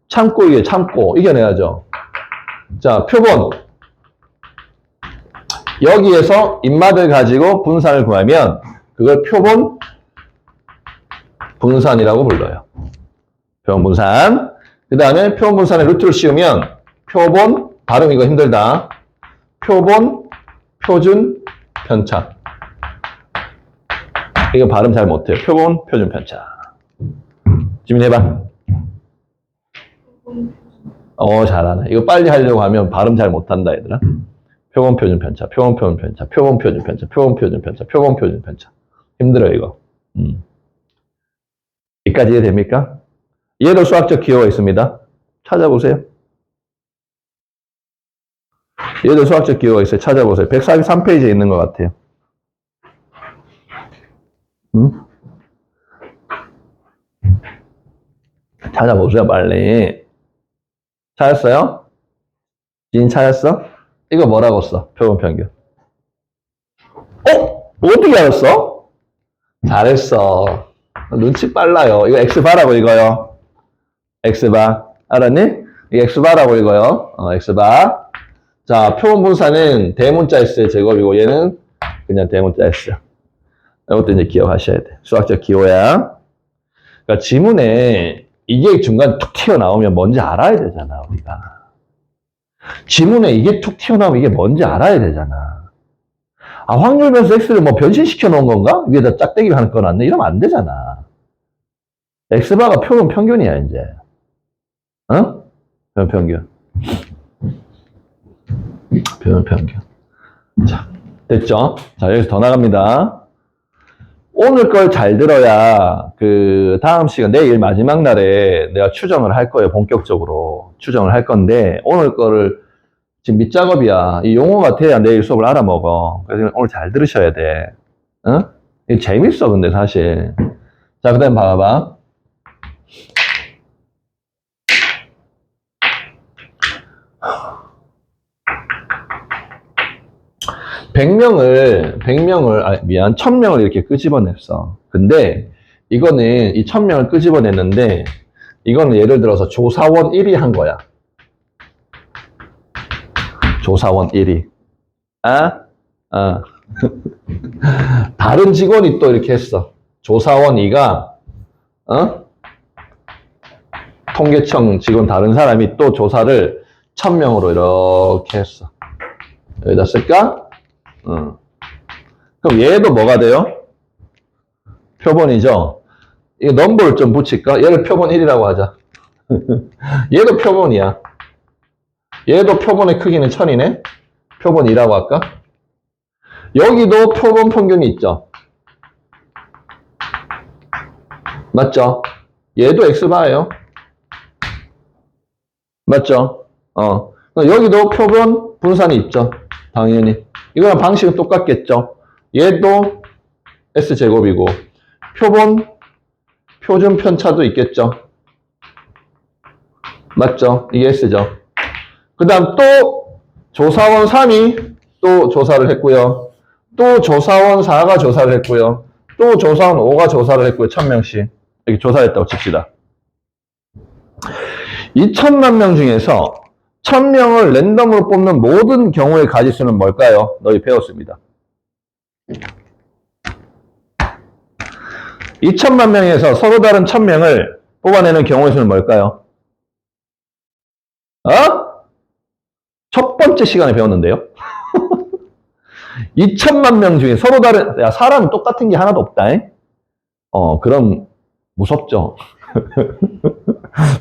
참고 이겨내야죠. 자, 표본. 여기에서 인마들 가지고 분산을 구하면 그걸 표본 분산이라고 불러요. 표본 분산. 그 다음에 표본 분산에 루트를 씌우면 표본, 발음 이거 힘들다. 표본, 표준, 편차. 이거 발음 잘 못해요. 표본, 표준, 편차. 질문해봐. 잘하네. 이거 빨리 하려고 하면 발음 잘 못한다, 얘들아. 표본, 표준, 편차, 표본, 표준, 편차, 표본, 표준, 편차, 표본, 표준, 편차, 표본, 표준, 편차. 힘들어요, 이거. 여기까지 이해됩니까? 얘도 수학적 기호가 있습니다. 찾아보세요. 얘도 수학적 기호가 있어요. 찾아보세요. 143페이지에 있는 것 같아요. 찾아보세요, 빨리. 찾았어요? 진 찾았어? 이거 뭐라고 써? 표본 평균. 어떻게 알았어? 잘했어. 눈치 빨라요. 이거 X바라고 읽어요. X바. 알았니? 이거 X바라고 읽어요. X바. 자, 표본 분산은 대문자 S의 제곱이고 얘는 그냥 대문자 S. 이것도 이제 기억하셔야 돼. 수학적 기호야. 그러니까 지문에 이게 중간에 툭 튀어나오면 뭔지 알아야 되잖아, 우리가. 지문에 이게 툭 튀어나오면 이게 뭔지 알아야 되잖아. 확률 변수 X를 뭐 변신시켜 놓은 건가? 위에다 짝대기를 하나 꺼놨네? 이러면 안 되잖아. X바가 표본 평균이야, 이제. 표본 평균. 표본 평균. 자, 됐죠? 자, 여기서 더 나갑니다. 오늘 걸 잘 들어야 다음 시간, 내일 마지막 날에 내가 추정을 할 거예요. 본격적으로 추정을 할 건데, 오늘 거를 지금 밑작업이야. 이 용어가 돼야 내일 수업을 알아먹어. 그래서 오늘 잘 들으셔야 돼. 이게 재밌어, 근데 사실. 자, 그 다음 봐봐. 미안, 1000명을 이렇게 끄집어냈어. 근데 이거는 이 1000명을 끄집어냈는데 이거는 예를 들어서 조사원 1이 한 거야. 조사원 1이. 다른 직원이 또 이렇게 했어. 조사원 2가, 통계청 직원 다른 사람이 또 조사를 1000명으로 이렇게 했어. 여기다 쓸까? 그럼 얘도 뭐가 돼요? 표본이죠? 이거 넘버를 좀 붙일까? 얘를 표본 1이라고 하자. 얘도 표본이야. 얘도 표본의 크기는 1000이네? 표본 2라고 할까? 여기도 표본 평균이 있죠? 맞죠? 얘도 X바예요. 맞죠? 여기도 표본 분산이 있죠? 당연히. 이거랑 방식은 똑같겠죠? 얘도 S제곱이고, 표본, 표준 편차도 있겠죠? 맞죠? 이게 S죠? 그 다음 또 조사원 3이 또 조사를 했고요. 또 조사원 4가 조사를 했고요. 또 조사원 5가 조사를 했고요. 1000명씩. 이렇게 조사했다고 칩시다. 2천만 명 중에서 1000명을 랜덤으로 뽑는 모든 경우의 가지수는 뭘까요? 너희 배웠습니다. 2천만 명에서 서로 다른 1000명을 뽑아내는 경우의 수는 뭘까요? 첫 번째 시간에 배웠는데요. 2천만 명 중에 서로 다른, 야, 사람은 똑같은 게 하나도 없다. 그럼 무섭죠.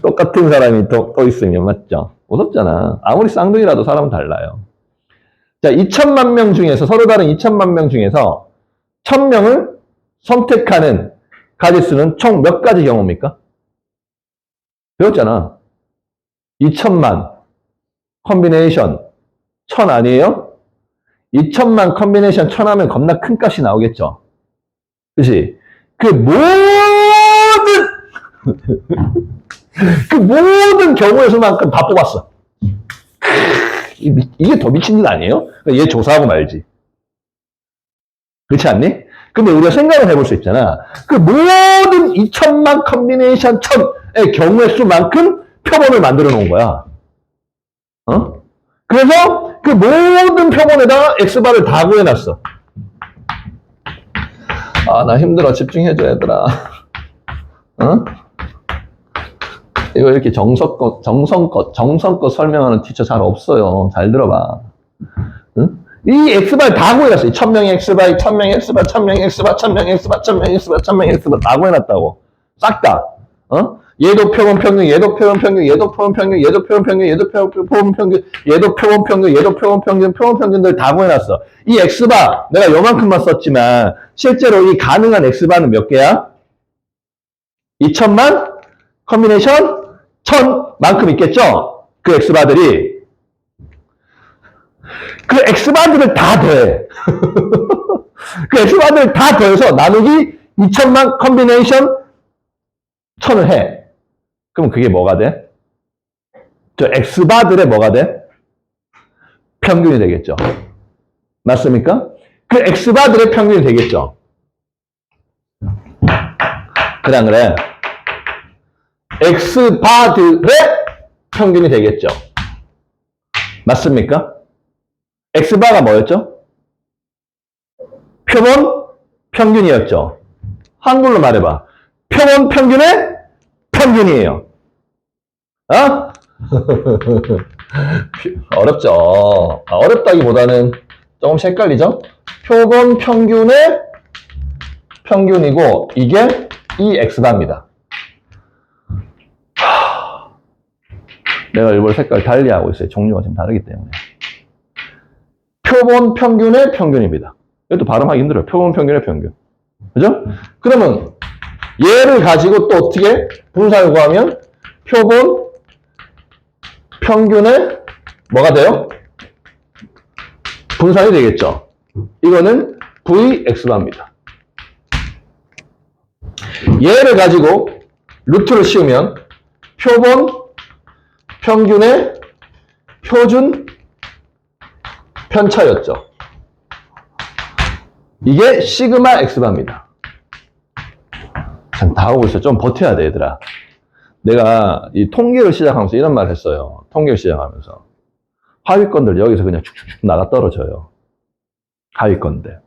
똑같은 사람이 또 있으면, 맞죠? 무섭잖아. 아무리 쌍둥이라도 사람은 달라요. 자, 2천만 명 중에서, 서로 다른 2천만 명 중에서 1000명을 선택하는 가지수는 총 몇 가지 경우입니까? 배웠잖아. 2천만 컨비네이션 1000 아니에요? 2천만 컨비네이션 1000 하면 겁나 큰 값이 나오겠죠. 그치? 그 모든 경우의 수만큼 다 뽑았어. 이게 더 미친 일 아니에요? 얘 조사하고 말지. 그렇지 않니? 근데 우리가 생각을 해볼 수 있잖아. 그 모든 2천만 컨비네이션 1000의 경우의 수만큼 표본을 만들어 놓은 거야. 그래서 그 모든 표본에다가 X바를 다 구해놨어. 나 힘들어. 집중해줘, 얘들아. 이거 이렇게 정성껏 설명하는 티처 잘 없어요. 잘 들어봐. 응? 이 X바를 다 구해놨어. 이 1000명의 X바, 1000명의 X바, 1000명의 X바, 1000명의 X바, 1000명의 X바, 1000명의 X바 다 구해놨다고. 싹 다. 얘도 표본 평균, 얘도 표본 평균, 얘도 표본 평균, 얘도 표본 평균, 얘도 표본 평균, 얘도 표본 평균, 얘도 표본 평균, 표본 평균들 다 구해놨어. 이 X바, 내가 요만큼만 썼지만, 실제로 이 가능한 X바는 몇 개야? 2천만 컨비네이션 1000만큼 있겠죠? 그 X바들이. 그 X바들을 다 더해. 그 X바들을 다 더해서 나누기 2천만 컨비네이션 1000을 해. 그럼 그게 뭐가 돼? 저 X바들의 뭐가 돼? 평균이 되겠죠. 맞습니까? 그 X바들의 평균이 되겠죠. 그래, 안 그래? X바들의 평균이 되겠죠. 맞습니까? X바가 뭐였죠? 표본 평균이었죠. 한글로 말해봐. 표본 평균의 평균이에요. 어렵죠. 어렵다기보다는 조금씩 헷갈리죠? 표본 평균의 평균이고 이게 이 X바입니다. 내가 일부러 색깔 달리하고 있어요. 종류가 좀 다르기 때문에. 표본 평균의 평균입니다. 이것도 발음하기 힘들어요. 표본 평균의 평균. 그죠? 그러면 얘를 가지고 또 어떻게 분산을 구하면 표본 평균의 뭐가 돼요? 분산이 되겠죠. 이거는 VX바입니다. 얘를 가지고 루트를 씌우면 표본 평균의 표준 편차였죠. 이게 시그마 X바입니다. 다 하고 있어. 좀 버텨야 돼, 얘들아. 내가 이 통계를 시작하면서 이런 말을 했어요. 통계를 시작하면서. 하위권들 여기서 그냥 축축축 나가 떨어져요. 하위권들.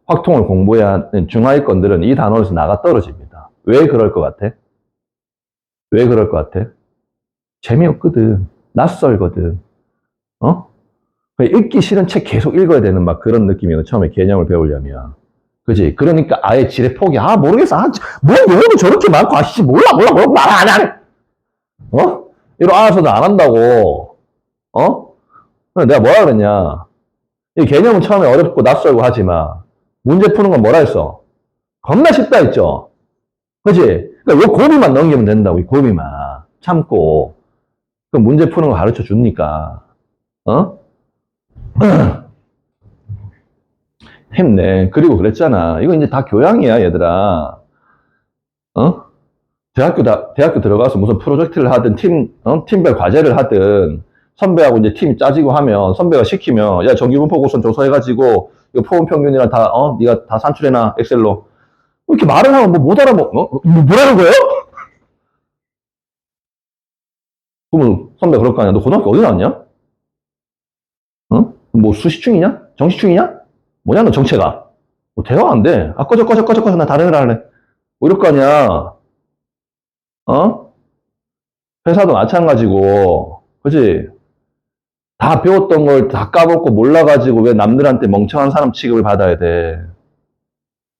확통을 공부해야 하는 중하위권들은 이 단원에서 나가 떨어집니다. 왜 그럴 것 같아? 왜 그럴 것 같아? 재미없거든. 낯설거든. 읽기 싫은 책 계속 읽어야 되는 막 그런 느낌이에요. 처음에 개념을 배우려면. 그지? 그러니까 아예 지레 포기. 모르겠어. 뭐 용어도 저렇게 많고, 몰라, 말 안 해. 이러 알아서도 안 한다고. 내가 뭐라 그랬냐. 이 개념은 처음에 어렵고 낯설고 하지 마. 문제 푸는 건 뭐라 했어? 겁나 쉽다 했죠? 그지? 그러니까 요 고비만 넘기면 된다고, 이 고비만. 참고. 그럼 문제 푸는 거 가르쳐 주니까. 힘내. 그리고 그랬잖아. 이거 이제 다 교양이야, 얘들아. 대학교 들어가서 무슨 프로젝트를 하든, 팀별 과제를 하든, 선배하고 이제 팀 짜지고 하면, 선배가 시키면, 야, 정기분포 곡선 조사해가지고, 이거 표본 평균이랑 다, 네가 다 산출해놔, 엑셀로. 이렇게 말을 하면 뭐 못 알아먹, 뭐라는 거예요? 그러면 선배 그럴 거 아니야. 너 고등학교 어디 나왔냐? 응? 뭐 수시충이냐? 정시충이냐? 뭐냐, 너 정체가? 뭐 대화 안 돼. 아, 꺼져. 나 다른 애를 할래. 뭐 이럴 거 아니야. 어? 회사도 마찬가지고, 그지? 다 배웠던 걸 다 까먹고 몰라가지고 왜 남들한테 멍청한 사람 취급을 받아야 돼.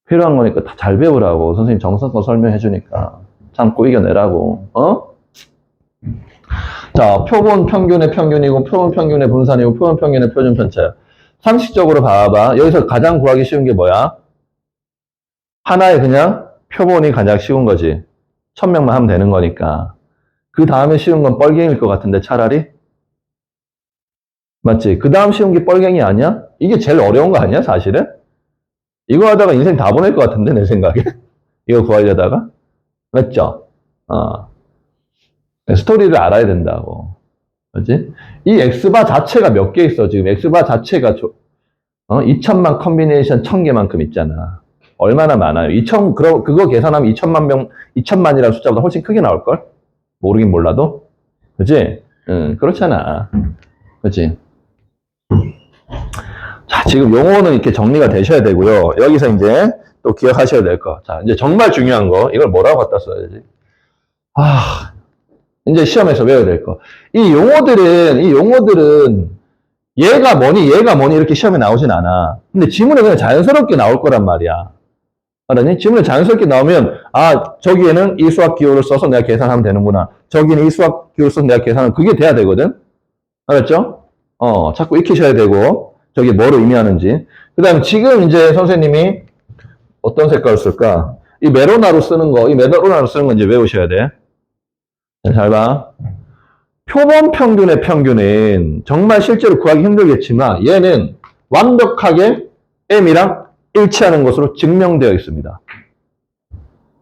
필요한 거니까 다 잘 배우라고. 선생님 정성껏 설명해 주니까. 참고 이겨내라고. 자, 표본 평균의 평균이고, 표본 평균의 분산이고, 표본 평균의 표준 편차야. 상식적으로 봐봐. 여기서 가장 구하기 쉬운 게 뭐야? 하나의 그냥 표본이 가장 쉬운 거지. 1000명만 하면 되는 거니까. 그 다음에 쉬운 건 뻘갱일 것 같은데, 차라리? 맞지? 그 다음 쉬운 게 뻘갱이 아니야? 이게 제일 어려운 거 아니야, 사실은? 이거 하다가 인생 다 보낼 것 같은데, 내 생각에. 이거 구하려다가. 맞죠? 스토리를 알아야 된다고. 그지? 이 X바 자체가 몇 개 있어, 지금. X바 자체가 2천만 컨비네이션 1000개만큼 있잖아. 얼마나 많아요? 그거 계산하면 2천만이라는 숫자보다 훨씬 크게 나올걸? 모르긴 몰라도. 그지? 그렇잖아. 그지? 자, 지금 용어는 이렇게 정리가 되셔야 되고요. 여기서 이제 또 기억하셔야 될 거. 자, 이제 정말 중요한 거. 이걸 뭐라고 갖다 써야지? 이제 시험에서 외워야 될 거. 이 용어들은 얘가 뭐니 이렇게 시험에 나오진 않아. 근데 지문에 그냥 자연스럽게 나올 거란 말이야. 알았니? 지문에 자연스럽게 나오면, 저기에는 이 수학 기호를 써서 내가 계산하면 되는구나. 저기는 이 수학 기호를 써서 내가 계산하면 그게 돼야 되거든? 알았죠? 자꾸 익히셔야 되고, 저게 뭐를 의미하는지. 그 다음에 지금 이제 선생님이 어떤 색깔을 쓸까? 이 메로나로 쓰는 거 이제 외우셔야 돼. 잘 봐. 표본 평균의 평균은 정말 실제로 구하기 힘들겠지만 얘는 완벽하게 M이랑 일치하는 것으로 증명되어 있습니다.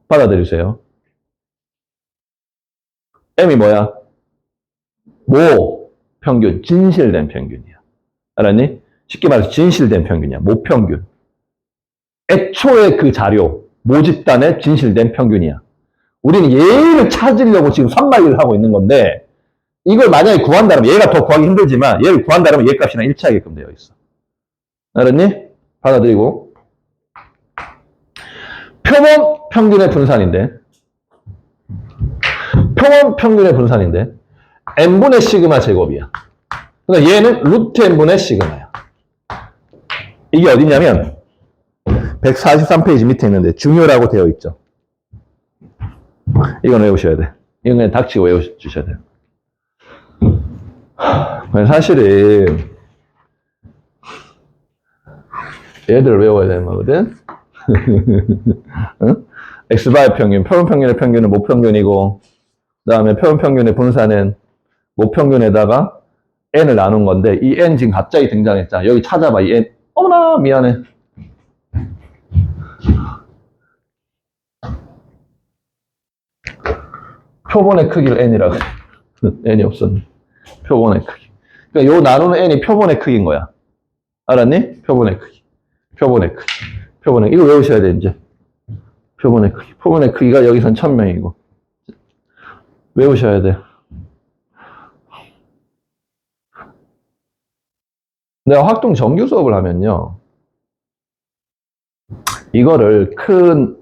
받아들이세요. M이 뭐야? 모 평균, 진실된 평균이야. 알았니? 쉽게 말해서 진실된 평균이야. 모 평균. 애초에 그 자료, 모집단의 진실된 평균이야. 우리는 얘를 찾으려고 지금 산말리를 하고 있는 건데 이걸 만약에 구한다면 얘가 더 구하기 힘들지만 얘를 구한다면 얘 값이랑 일치하게끔 되어 있어. 알았니? 받아들이고. 표본 평균의 분산인데 n분의 시그마 제곱이야. 그러니까 얘는 루트 n분의 시그마야. 이게 어디냐면 143페이지 밑에 있는데 중요라고 되어 있죠. 이건 외우셔야 돼. 이건 그냥 닥치고 외워주셔야 돼요. 사실은 얘들을 외워야 되는 거거든. 응? X바의 평균, 표본 평균의 평균은 모평균이고 그 다음에 표본 평균의 분산은 모평균에다가 n을 나눈 건데 이 n 지금 갑자기 등장했잖아. 여기 찾아봐. 이 n. 어머나 미안해. 표본의 크기를 n이라고 해. n이 없었네. 표본의 크기. 그러니까 요 나누는 n이 표본의 크기인 거야. 알았니? 표본의 크기. 이거 외우셔야 돼, 이제. 표본의 크기. 표본의 크기가 여기선 1000명이고. 외우셔야 돼. 내가 확동 정규 수업을 하면요. 이거를 큰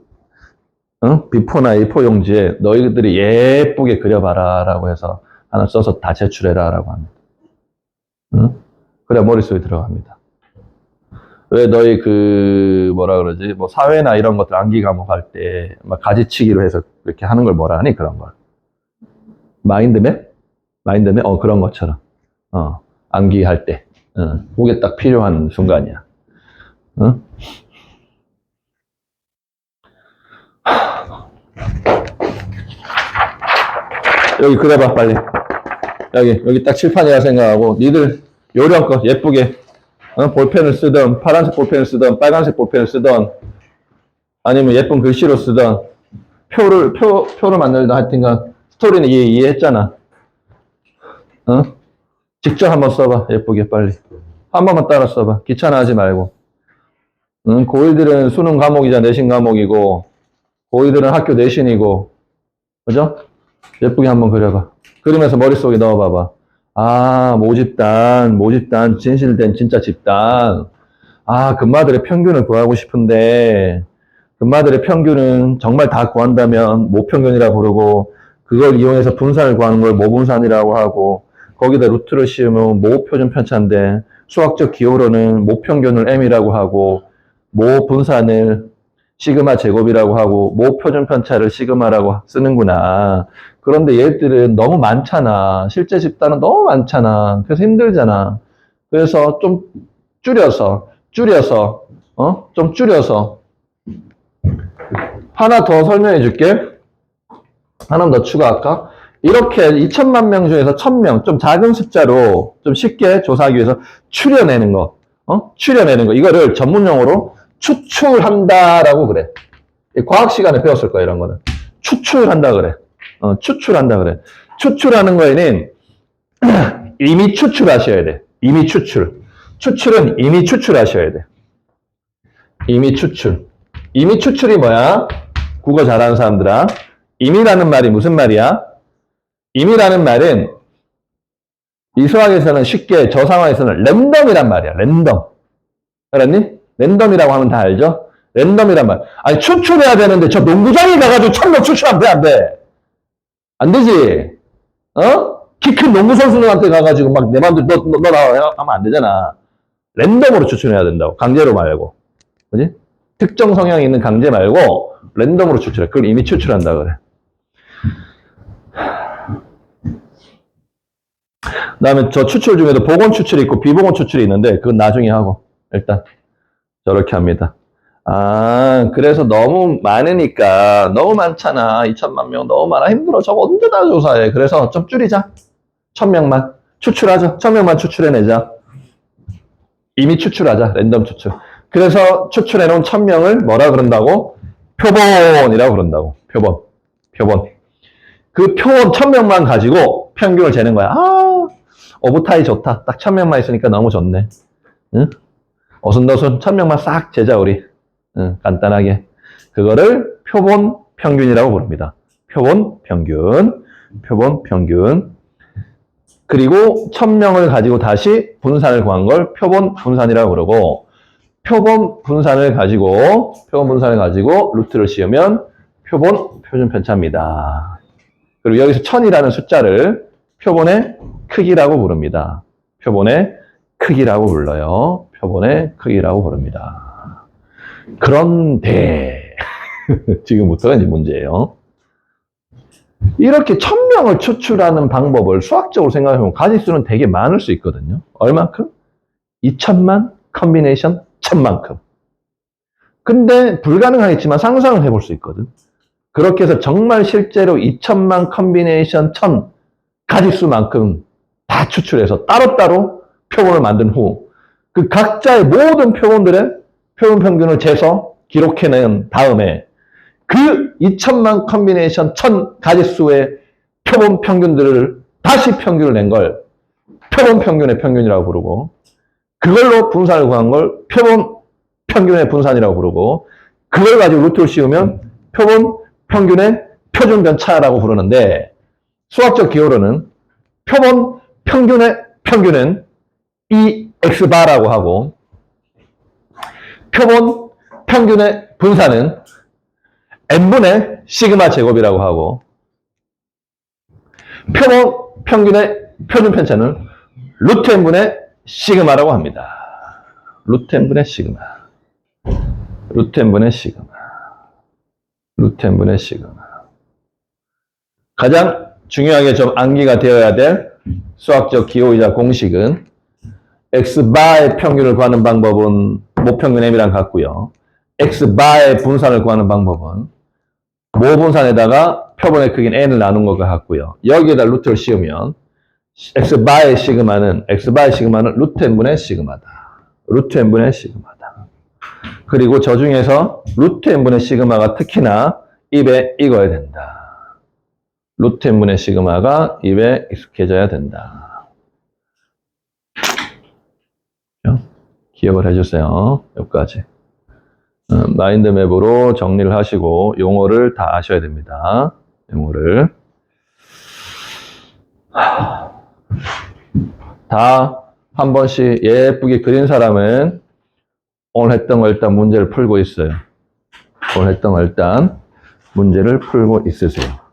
비포나 A4 용지에 너희들이 예쁘게 그려봐라 라고 해서 하나 써서 다 제출해라 라고 합니다. 그래야 머릿속에 들어갑니다. 왜 너희 뭐 사회나 이런 것들 암기 과목 할 때 막 가지치기로 해서 이렇게 하는 걸 뭐라 하니? 그런 걸. 마인드맵? 그런 것처럼. 암기할 때. 그게 딱 필요한 순간이야. 여기 그려봐, 빨리. 여기 딱 칠판이라 생각하고, 니들 요령껏 예쁘게, 볼펜을 쓰던, 파란색 볼펜을 쓰던, 빨간색 볼펜을 쓰던, 아니면 예쁜 글씨로 쓰던, 표를 만들던 하여튼간, 스토리는 이해했잖아. 직접 한번 써봐, 예쁘게, 빨리. 한 번만 따라 써봐. 귀찮아 하지 말고. 응? 고1들은 수능 과목이자 내신 과목이고, 고2들은 학교 내신이고, 그죠? 예쁘게 한번 그려봐. 그리면서 머릿속에 넣어봐봐. 아, 모집단, 진실된 진짜 집단. 아, 금마들의 평균을 구하고 싶은데, 금마들의 평균은 정말 다 구한다면 모평균이라고 부르고, 그걸 이용해서 분산을 구하는 걸 모분산이라고 하고, 거기다 루트를 씌우면 모표준 편차인데, 수학적 기호로는 모평균을 m이라고 하고, 모분산을 시그마 제곱이라고 하고, 모표준 편차를 시그마라고 쓰는구나. 그런데 얘들은 너무 많잖아. 실제 집단은 너무 많잖아. 그래서 힘들잖아. 그래서 좀 줄여서, 좀 줄여서, 하나 더 설명해 줄게. 하나 더 추가할까? 이렇게 2천만 명 중에서 1,000명, 좀 작은 숫자로 좀 쉽게 조사하기 위해서 추려내는 거. 추려내는 거. 이거를 전문용어로 추출한다라고 그래. 과학 시간에 배웠을 거야, 이런 거는. 추출한다 그래. 추출한다 그래. 추출하는 거에는 이미 추출하셔야 돼. 이미 추출. 추출은 이미 추출하셔야 돼. 이미 추출. 이미 추출이 뭐야? 국어 잘하는 사람들아. 이미라는 말이 무슨 말이야? 이미라는 말은 이 수학에서는 쉽게 저 상황에서는 랜덤이란 말이야. 랜덤. 알았니? 랜덤이라고 하면 다 알죠? 랜덤이란 말. 아니 추출해야 되는데 저 농구장에 가가지고 1,000명 추출하면 돼, 안 돼? 안 되지? 키 큰 농구 선수들한테 가가지고 막 내 맘대로 너 나와 하면 안 되잖아. 랜덤으로 추출해야 된다고. 강제로 말고. 그지? 특정 성향이 있는 강제 말고 랜덤으로 추출해. 그걸 이미 추출한다 그래. 그 다음에 저 추출 중에도 복원 추출이 있고 비복원 추출이 있는데 그건 나중에 하고 일단 저렇게 합니다. 아, 그래서 너무 많으니까 너무 많잖아. 2천만 명 너무 많아. 힘들어. 저거 언제 다 조사해. 그래서 좀 줄이자. 1,000명만 추출하자. 1,000명만 추출해내자. 이미 추출하자. 랜덤 추출. 그래서 추출해놓은 1,000명을 뭐라 그런다고? 표본이라고 그런다고. 표본. 그 표본 1,000명만 가지고 평균을 재는 거야. 아, 오브타이 좋다. 딱 1,000명만 있으니까 너무 좋네. 응? 어순도순 1,000명만 싹 재자 우리. 응, 간단하게. 그거를 표본 평균이라고 부릅니다. 표본 평균. 그리고 1,000명을 가지고 다시 분산을 구한 걸 표본 분산이라고 부르고, 표본 분산을 가지고 루트를 씌우면 표본 표준 편차입니다. 그리고 여기서 1,000이라는 숫자를 표본의 크기라고 부릅니다. 표본의 크기라고 불러요. 표본의 크기라고 부릅니다. 그런데 지금부터가 이제 문제예요. 이렇게 1,000명을 추출하는 방법을 수학적으로 생각해보면 가지수는 되게 많을 수 있거든요. 얼만큼? 2천만 컨비네이션 1,000만큼. 근데 불가능하겠지만 상상을 해볼 수 있거든. 그렇게 해서 정말 실제로 2천만 컨비네이션 1,000 가지수만큼 다 추출해서 따로따로 표본을 만든 후 그 각자의 모든 표본들의 표본 평균을 재서 기록해낸 다음에 그 2천만 컨비네이션 1,000 가지수의 표본 평균들을 다시 평균을 낸 걸 표본 평균의 평균이라고 부르고, 그걸로 분산을 구한 걸 표본 평균의 분산이라고 부르고, 그걸 가지고 루트를 씌우면 표본 평균의 표준 변차라고 부르는데, 수학적 기호로는 표본 평균의 평균은 이 x바라고 하고, 표본 평균의 분산은 n분의 시그마 제곱이라고 하고, 표본 평균의 표준 편차는 루트 n분의 시그마라고 합니다. 루트 n분의 시그마. 가장 중요하게 좀 암기가 되어야 될 수학적 기호이자 공식은 x바의 평균을 구하는 방법은 모평균 m이랑 같고요. x바의 분산을 구하는 방법은 모분산에다가 표본의 크기는 n을 나눈 것과 같고요. 여기에다 루트를 씌우면 x바의 시그마는 루트 n분의 시그마다. 그리고 저 중에서 루트 n분의 시그마가 특히나 입에 익어야 된다. 루트 n분의 시그마가 입에 익숙해져야 된다. 기억을 해주세요. 여기까지. 마인드맵으로 정리를 하시고 용어를 다 아셔야 됩니다. 용어를. 다 한 번씩 예쁘게 그린 사람은 오늘 했던 거 일단 문제를 풀고 있어요. 오늘 했던 거 일단 문제를 풀고 있으세요.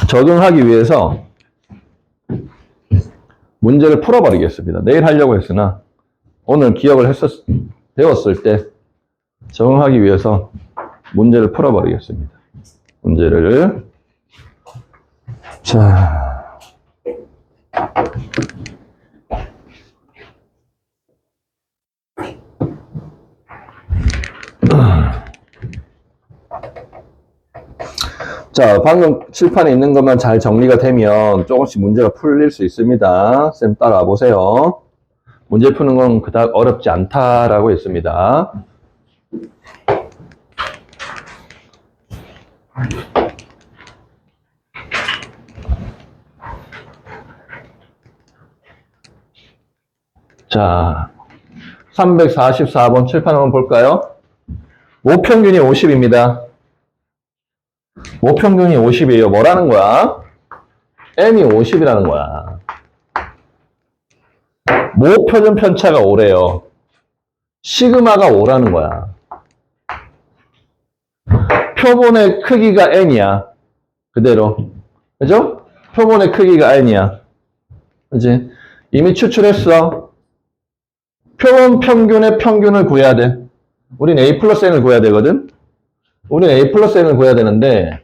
적응하기 위해서 문제를 풀어버리겠습니다. 내일 하려고 했으나 오늘 배웠을 때 적응하기 위해서 문제를 풀어버리겠습니다. 문제를. 자. 자, 방금 칠판에 있는 것만 잘 정리가 되면 조금씩 문제가 풀릴 수 있습니다. 쌤 따라와 보세요. 문제 푸는 건 그닥 어렵지 않다라고 했습니다. 자, 344번 칠판 한번 볼까요? 모평균이 50입니다. 모평균이 50이에요. 뭐라는 거야? m이 50이라는 거야. 모표준 편차가 5래요. 시그마가 5라는 거야. 표본의 크기가 n이야. 그대로. 그죠? 표본의 크기가 n이야. 그지? 이미 추출했어. 표본 평균의 평균을 구해야 돼. 우린 a 플러스 n을 구해야 되거든? 우린 a 플러스 n을 구해야 되는데,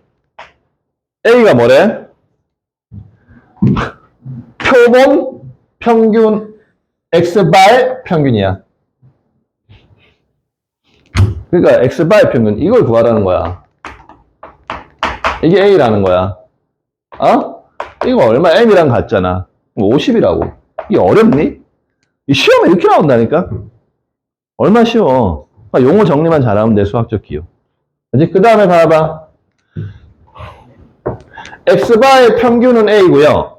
a가 뭐래? 표본 평균 x발 평균이야. 그러니까 x발 평균, 이걸 구하라는 거야. 이게 a라는 거야. 어? 이거 얼마? m이랑 같잖아. 50이라고. 이게 어렵니? 이 시험에 이렇게 나온다니까? 얼마 쉬워. 용어 정리만 잘하면 돼, 수학적 기호. 그 다음에 봐봐. x바의 평균은 a고요.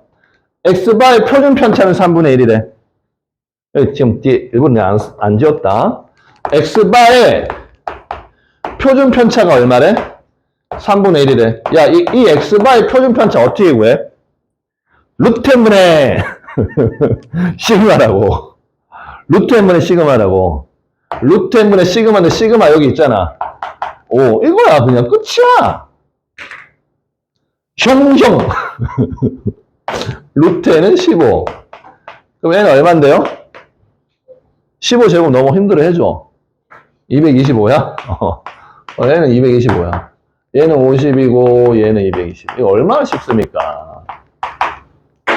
x바의 표준 편차는 3분의 1이래. 여기 지금 뒤에 일부러 안 지웠다. x바의 표준 편차가 얼마래? 3분의 1이래. 야, 이 x바의 표준 편차 어떻게 구해? 루트 n분의 시그마라고. 루트 n분의 시그마라고. 루트 n분의 시그마인데 시그마 여기 있잖아. 오, 이거야. 그냥 끝이야. 형형. 루트 n은 15. 그럼 n은 얼만데요? 15제곱 너무 힘들어 해줘. 225야? 얘는 225야. 얘는 50이고 얘는 220. 이거 얼마나 쉽습니까?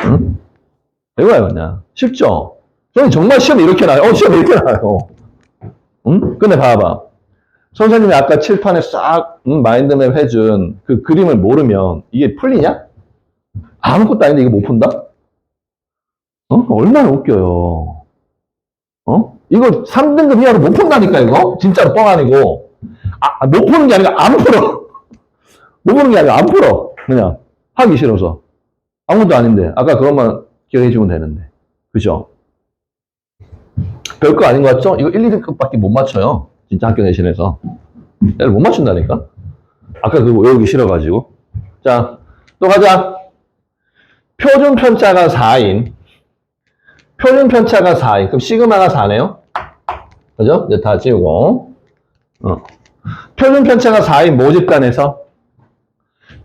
응? 이거야 그냥. 쉽죠? 저는 정말 시험 이렇게 나요. 시험 이렇게 나요. 응? 근데 봐봐. 선생님이 아까 칠판에 싹 마인드맵 해준 그 그림을 모르면 이게 풀리냐? 아무것도 아닌데 이거 못 푼다? 얼마나 웃겨요. 이거 3등급 이하로 못 푼다니까 이거? 진짜로 뻥 아니고. 못 푸는 게 아니라 안 풀어. 못 푸는 게 아니라 안 풀어. 그냥 하기 싫어서. 아무것도 아닌데 아까 그것만 기억해 주면 되는데. 그죠? 별거 아닌 것 같죠? 이거 1, 2등급밖에 못 맞춰요. 진짜 학교 내신에서. 얘를 못 맞춘다니까? 아까 그거 외우기 싫어가지고. 자, 또 가자. 표준 편차가 4인. 표준 편차가 4인. 그럼 시그마가 4네요? 그죠? 이제 다 지우고. 표준 편차가 4인 모집단에서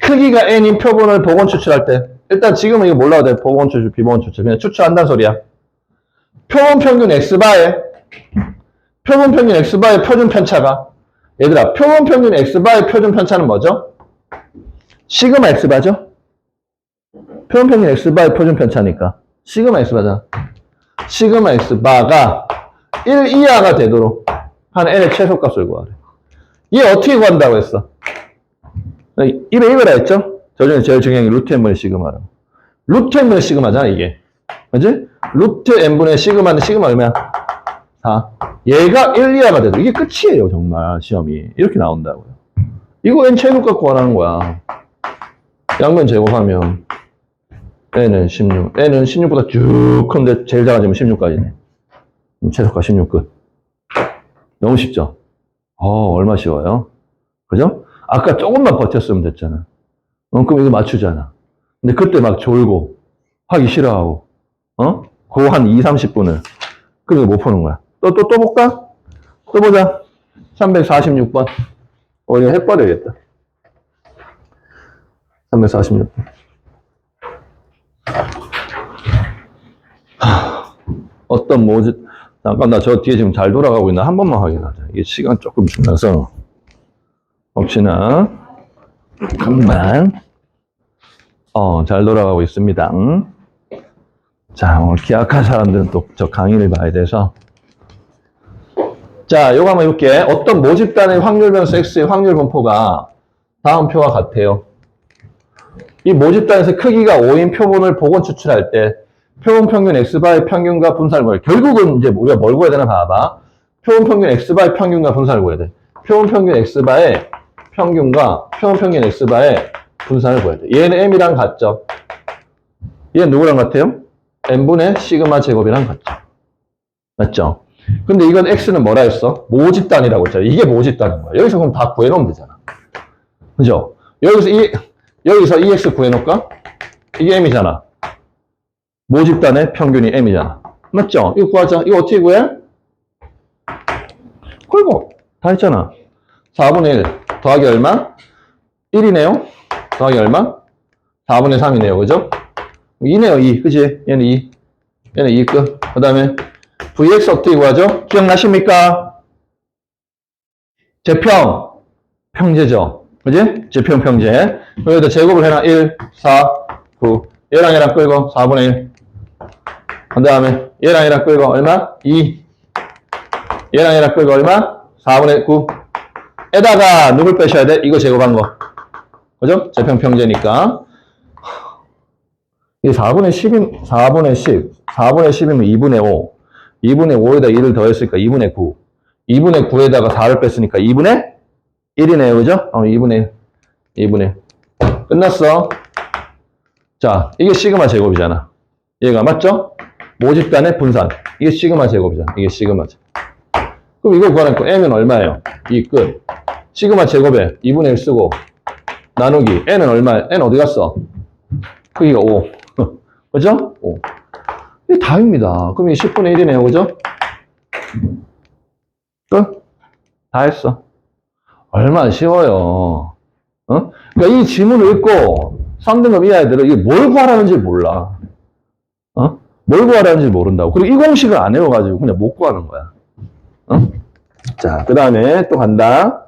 크기가 n인 표본을 복원 추출할 때 일단 지금은 이거 몰라도 돼. 보건 추출, 비보건 추출. 그냥 추출한다는 소리야. 표본 평균 X바에, 표본 평균 X바의 표준 편차가, 얘들아, 표본 평균 X바의 표준 편차는 뭐죠? 시그마 X바죠? 표본 평균 X바의 표준 편차니까. 시그마 X바잖아. 시그마 X바가 1 이하가 되도록 한 N의 최소값을 구하래. 얘 어떻게 구한다고 했어? 입에 이거라 했죠? 저 중에 제일 중요한 게 루트 n분의 시그마라고. 루트 n분의 시그마잖아, 이게. 그지? 루트 n분의 시그마는 시그마 얼마야? 4. 얘가 1 이하가 돼도 이게 끝이에요, 정말. 시험이. 이렇게 나온다고요. 이거 n 최소 갖고 하라는 거야. 양면 제곱하면 n은 16. n은 16보다 쭉 큰데 제일 작아지면 16까지네. 최소값 16 끝. 너무 쉽죠? 얼마 쉬워요? 그죠? 아까 조금만 버텼으면 됐잖아. 그럼 이거 맞추잖아. 근데 그때 막 졸고, 하기 싫어하고, 그 한 2, 30분을. 그리고 못 푸는 거야. 또 볼까? 또 보자. 346번. 이거 해버려야겠다. 346번. 어떤 모집, 잠깐, 나 저 뒤에 지금 잘 돌아가고 있나? 한 번만 확인하자. 이게 시간 조금 지나서. 혹시나, 금방, 잘 돌아가고 있습니다. 자, 오늘 기억한 사람들은 또 저 강의를 봐야 돼서. 자, 요거 한번 해볼게. 어떤 모집단의 확률 변수 X의 확률 분포가 다음 표와 같아요. 이 모집단에서 크기가 5인 표본을 보건 추출할 때 표본 평균 X바의 평균과 분산을 구해. 결국은 이제 우리가 뭘 구해야 되나 봐봐. 표본 평균 X바의 평균과 분산을 구해야 돼. 표본 평균 X바의 평균과 표본 평균 X바의 분산을 구해야 돼. 얘는 M이랑 같죠? 얘는 누구랑 같아요? N분의 시그마 제곱이랑 같죠? 맞죠? 근데 이건 X는 뭐라 했어? 모집단이라고 했잖아. 이게 모집단인 거야. 여기서 그럼 다 구해놓으면 되잖아. 그죠? 여기서 EX 구해놓을까? 이게 M이잖아. 모집단의 평균이 M이잖아. 맞죠? 이거 구하자. 이거 어떻게 구해? 그리고 다 했잖아. 4분의 1 더하기 얼마? 1이네요. 더하기 얼마? 4분의 3이네요. 그죠? 2네요. 2. 그치? 얘는 2. 얘는 2 끝. 그 다음에 VX 어떻게 구하죠? 기억나십니까? 제평. 평제죠. 그지? 제평 평제. 여기다 제곱을 해놔. 1, 4, 9. 얘랑 얘랑 끌고 4분의 1. 그 다음에 얘랑 얘랑 끌고 얼마? 2. 얘랑 얘랑 끌고 얼마? 4분의 9. 에다가 누굴 빼셔야 돼? 이거 제곱한 거. 그죠? 제평 평제니까. 이게 4분의 10이면 2분의 5. 2분의 5에다 1을 더했으니까 2분의 9. 2분의 9에다가 4를 뺐으니까 2분의 1이네요. 그죠? 2분의 1. 2분의 1. 끝났어. 자, 이게 시그마 제곱이잖아. 얘가 맞죠? 모집단의 분산. 이게 시그마 제곱이잖아. 이게 시그마 제곱. 그럼 이거 구하니까 M은 얼마예요? 2 끝. 시그마 제곱에 2분의 1 쓰고 나누기. N은 얼마예요? N 어디 갔어? 크기가 5. 그죠? 5. 이게 답입니다. 그럼 이게 10분의 1이네요. 그죠? 끝? 다 했어. 얼마나 쉬워요. 그러니까 이 지문을 읽고 3등급 이 아이들은 이게 뭘 구하라는지 몰라. 뭘 구하라는지 모른다고. 그리고 이 공식을 안 외워가지고 그냥 못 구하는 거야. 자, 그 다음에 또 간다.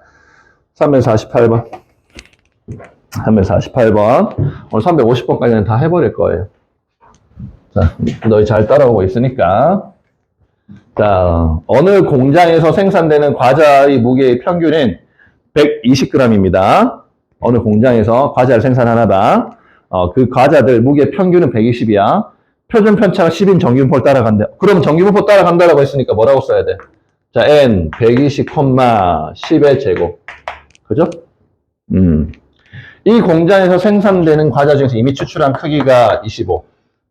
348번. 348번. 오늘 350번까지는 다 해버릴 거예요. 자, 너희 잘 따라오고 있으니까. 자, 어느 공장에서 생산되는 과자의 무게의 평균은 120g입니다. 어느 공장에서 과자를 생산하나봐. 그 과자들 무게 평균은 120이야. 표준 편차가 10인 정규분포를 따라간대. 그럼 정규분포 따라간다라고 했으니까 뭐라고 써야 돼? 자, n 120, 10의 제곱. 그죠? 이 공장에서 생산되는 과자 중에서 이미 추출한 크기가 25.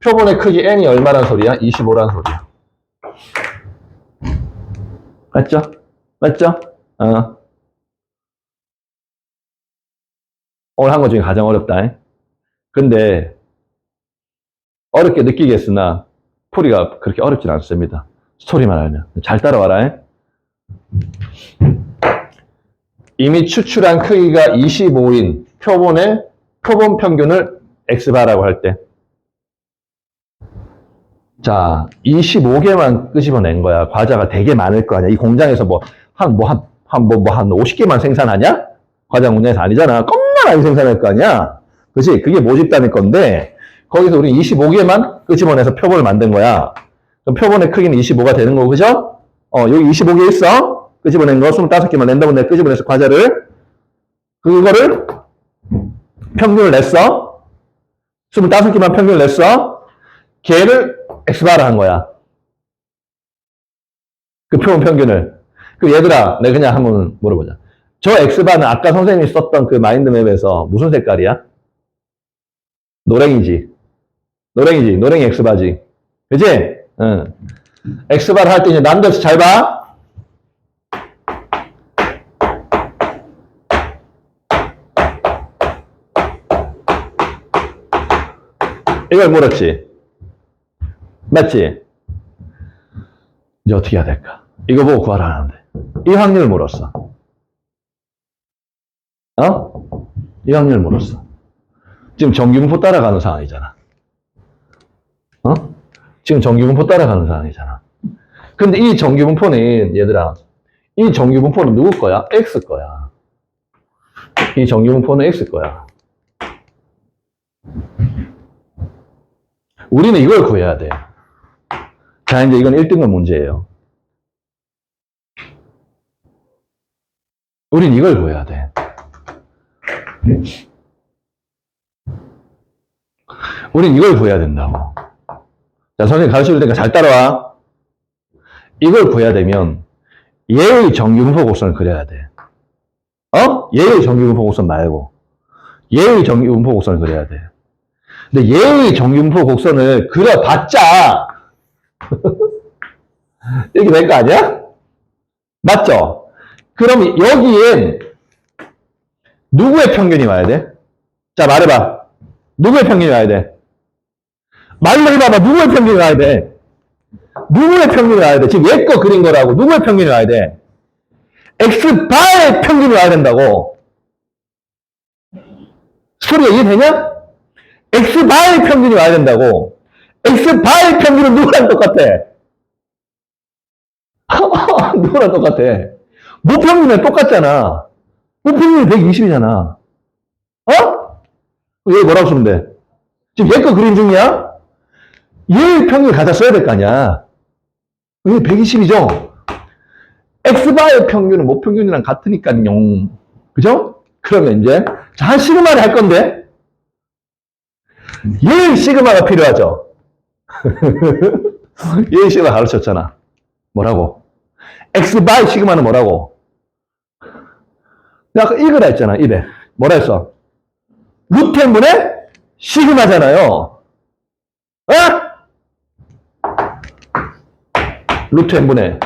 표본의 크기 n이 얼마란 소리야? 25란 소리야. 맞죠? 맞죠? 오늘 한 것 중에 가장 어렵다. 근데 어렵게 느끼겠으나 풀이가 그렇게 어렵진 않습니다. 스토리만 알면. 잘 따라와라. 이미 추출한 크기가 25인 표본 평균을 X바라고 할 때. 자, 25개만 끄집어낸 거야. 과자가 되게 많을 거 아니야. 이 공장에서 한 50개만 생산하냐? 과자 공장에서 아니잖아. 겁나 많이 생산할 거 아니야. 그치? 그게 모집단일 건데, 거기서 우리 25개만 끄집어내서 표본을 만든 거야. 그럼 표본의 크기는 25가 되는 거고, 그죠? 여기 25개 있어. 끄집어낸 거 25개만 랜덤으로 내가 끄집어내서 과자를. 그거를 평균을 냈어. 25개만 평균을 냈어. 걔를 X바라 한 거야. 그 표본 평균을. 그 얘들아, 내가 그냥 한번 물어보자. 저 X바는 아까 선생님이 썼던 그 마인드맵에서 무슨 색깔이야? 노랭이지. 노랭이 X바지. 그치? 응. X바를 할 때 이제 난데없이 잘 봐. 이걸 물었지. 맞지? 이제 어떻게 해야 될까? 이거 보고 구하라는데. 이 확률을 물었어. 이 확률을 물었어. 지금 정규분포 따라가는 상황이잖아. 지금 정규분포 따라가는 상황이잖아. 근데 이 정규분포는, 얘들아, 이 정규분포는 누구 거야? X 거야. 이 정규분포는 X 거야. 우리는 이걸 구해야 돼. 자, 이제 이건 1등급 문제예요. 우린 이걸 구해야 돼. 우린 이걸 구해야 된다고. 자, 선생님 가르쳐 줄 테니까 잘 따라와. 이걸 구해야 되면 얘의 정규분포 곡선을 그려야 돼. 얘의 정규분포 곡선 말고 얘의 정규분포 곡선을 그려야 돼. 근데 얘의 정규분포 곡선을 그려봤자 이렇게 될 거 아니야? 맞죠? 그럼 여기엔 누구의 평균이 와야 돼? 자, 말해봐. 누구의 평균이 와야 돼? 말로 해봐봐. 누구의 평균이 와야 돼? 누구의 평균이 와야 돼? 지금 얘 거 그린 거라고. 누구의 평균이 와야 돼? X바의 평균이 와야 된다고. 소리가 이해되냐? X바의 평균이 와야 된다고. X바의 평균은 누구랑 똑같아? 누구랑 똑같아? 모평균이랑 똑같잖아. 모평균이 120이잖아. 얘 뭐라고 쓰면 돼? 지금 얘 거 그림 중이야? 얘의 평균을 갖다 써야 될 거 아니야. 얘 120이죠? X바의 평균은 모평균이랑 같으니까요. 그죠? 그러면 이제, 자, 한 시그마를 할 건데, 얘의 시그마가 필요하죠? 얘의 시그마 가르쳤잖아. 뭐라고? X바의 시그마는 뭐라고? 내가 아까 이거라 했잖아, 입에. 뭐라 했어? 루트 n분의 시그마잖아요. 루트 n분의.